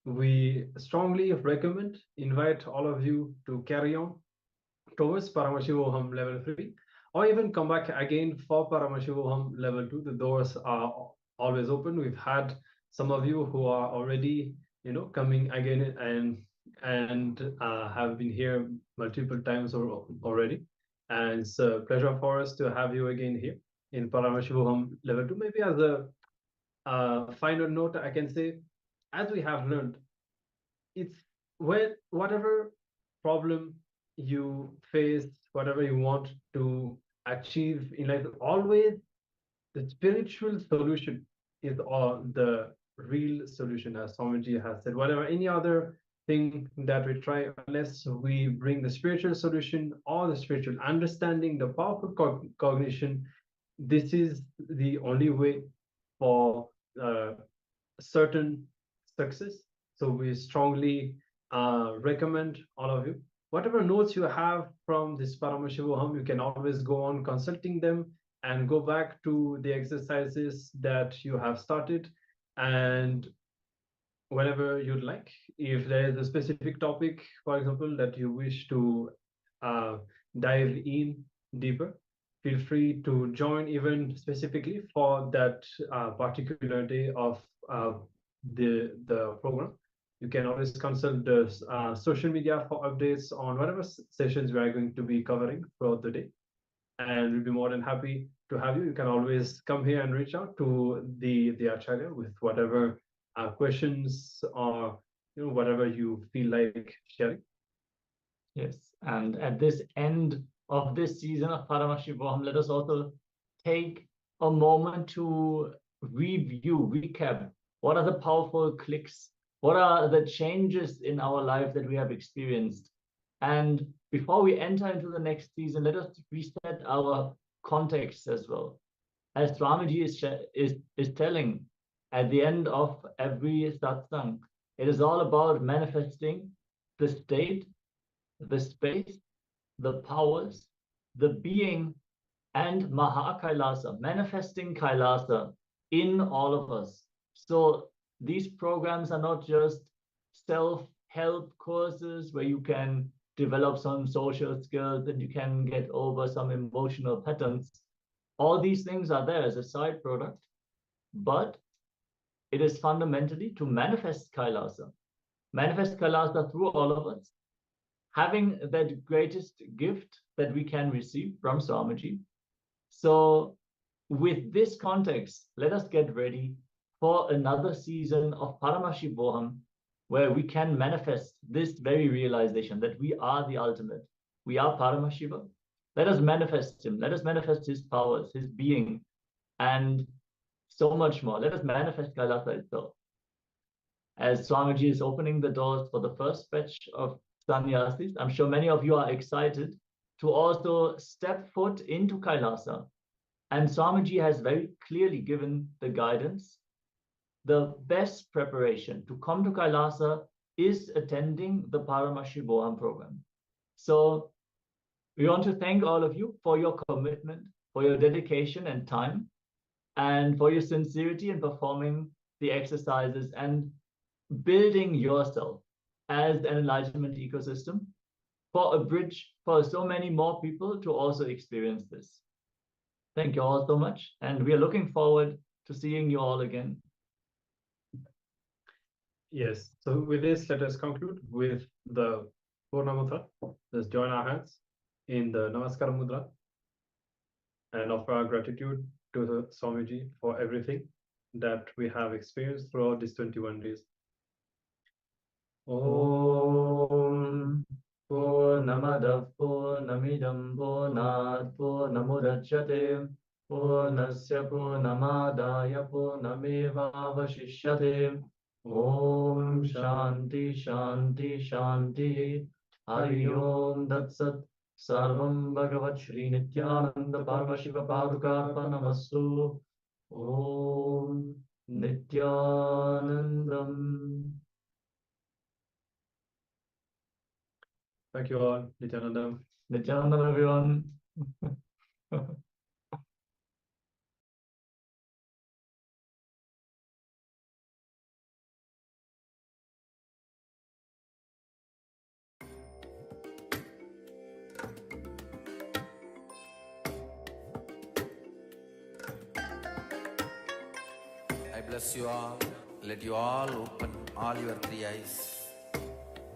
C: we strongly recommend, invite all of you to carry on towards Paramashivoham Level 3, or even come back again for Paramashivoham Level 2. The doors are always open. We've had some of you who are already, coming again and have been here multiple times already. And it's a pleasure for us to have you again here in Paramashivoham Level 2. Maybe as a final note, I can say, as we have learned, it's whatever problem you face, whatever you want to achieve in life, always the spiritual solution is the real solution, as Swamiji has said. Whatever any other thing that we try, unless we bring the spiritual solution or the spiritual understanding, the powerful cognition, this is the only way for certain success. So we strongly recommend all of you, whatever notes you have from this Paramashivoham, you can always go on consulting them and go back to the exercises that you have started, and whenever you'd like. If there is a specific topic, for example, that you wish to dive in deeper, feel free to join even specifically for that particular day of the program. You can always consult the social media for updates on whatever sessions we are going to be covering throughout the day. And we'll be more than happy to have you. You can always come here and reach out to the Acharya with whatever questions or whatever you feel like sharing.
D: Yes, and at this end of this season of Paramashivoham, let us also take a moment to recap. What are the powerful clicks? What are the changes in our life that we have experienced? And before we enter into the next season, let us reset our context as well. As Swamiji is telling at the end of every satsang, it is all about manifesting the state, the space, the powers, the being, and Maha Kailasa, manifesting Kailasa in all of us. So these programs are not just self-help courses where you can develop some social skills and you can get over some emotional patterns. All these things are there as a side product, but it is fundamentally to manifest Kailasa through all of us, having that greatest gift that we can receive from Swamiji. So with this context, let us get ready for another season of Paramashivoham, where we can manifest this very realization that we are the ultimate. We are Paramashiva. Let us manifest him. Let us manifest his powers, his being, and so much more. Let us manifest Kailasa itself. As Swamiji is opening the doors for the first batch of sannyasis, I'm sure many of you are excited to also step foot into Kailasa. And Swamiji has very clearly given the guidance. The best preparation to come to Kailasa is attending the Paramashivoham program. So we want to thank all of you for your commitment, for your dedication and time, and for your sincerity in performing the exercises and building yourself as an enlightenment ecosystem for a bridge for so many more people to also experience this. Thank you all so much, and we are looking forward to seeing you all again.
C: Yes, so with this, let us conclude with the Purna Mantra. There's us join our hands in the Namaskar Mudra and offer our gratitude to the Swamiji for everything that we have experienced throughout these 21 days. Om
D: Purnamadav Purnamidam Purnat Purnamudachyate Purnasya Purnamadaya Purnamevavashishyate Om Shanti Shanti Shanti Hari Om Tat Sat Sarvam Bhagavat Shri Nithyananda Paramashiva Padukarpanamastu Om Nithyanandam.
C: Thank you all, Nithyananda.
D: Nithyananda, everyone.
E: I bless you all. Let you all open all your three eyes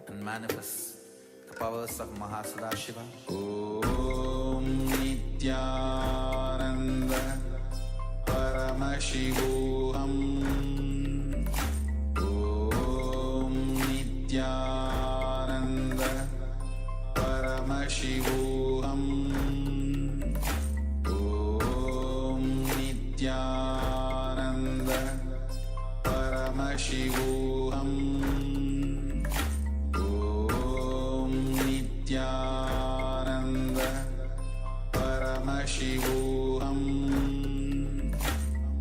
E: and manifest the powers of Mahasadashiva.
B: Om Nithyananda Paramashivoham. Om Nithyananda Paramashivoham. Om Nithyananda Paramashivoham. Om Nithyananda Paramashivoham.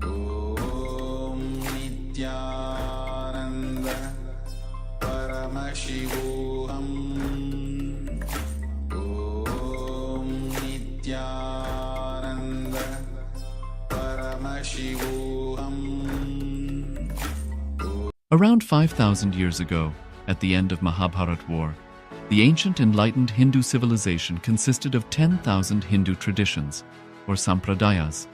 B: Om Nithyananda Paramashivoham. Om Nithyananda Paramashivoham.
A: Around 5,000 years ago, at the end of Mahabharat War, the ancient enlightened Hindu civilization consisted of 10,000 Hindu traditions, or sampradayas,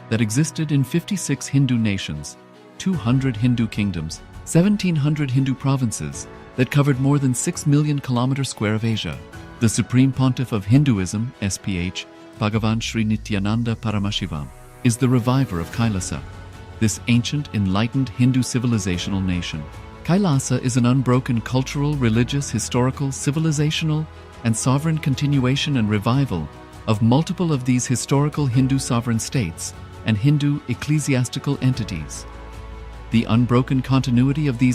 A: that existed in 56 Hindu nations, 200 Hindu kingdoms, 1,700 Hindu provinces that covered more than 6 million kilometers square of Asia. The Supreme Pontiff of Hinduism, SPH, Bhagavan Sri Nithyananda Paramashivoham, is the reviver of KAILASA, this ancient enlightened Hindu civilizational nation. KAILASA is an unbroken cultural, religious, historical, civilizational, and sovereign continuation and revival of multiple of these historical Hindu sovereign states and Hindu ecclesiastical entities. The unbroken continuity of these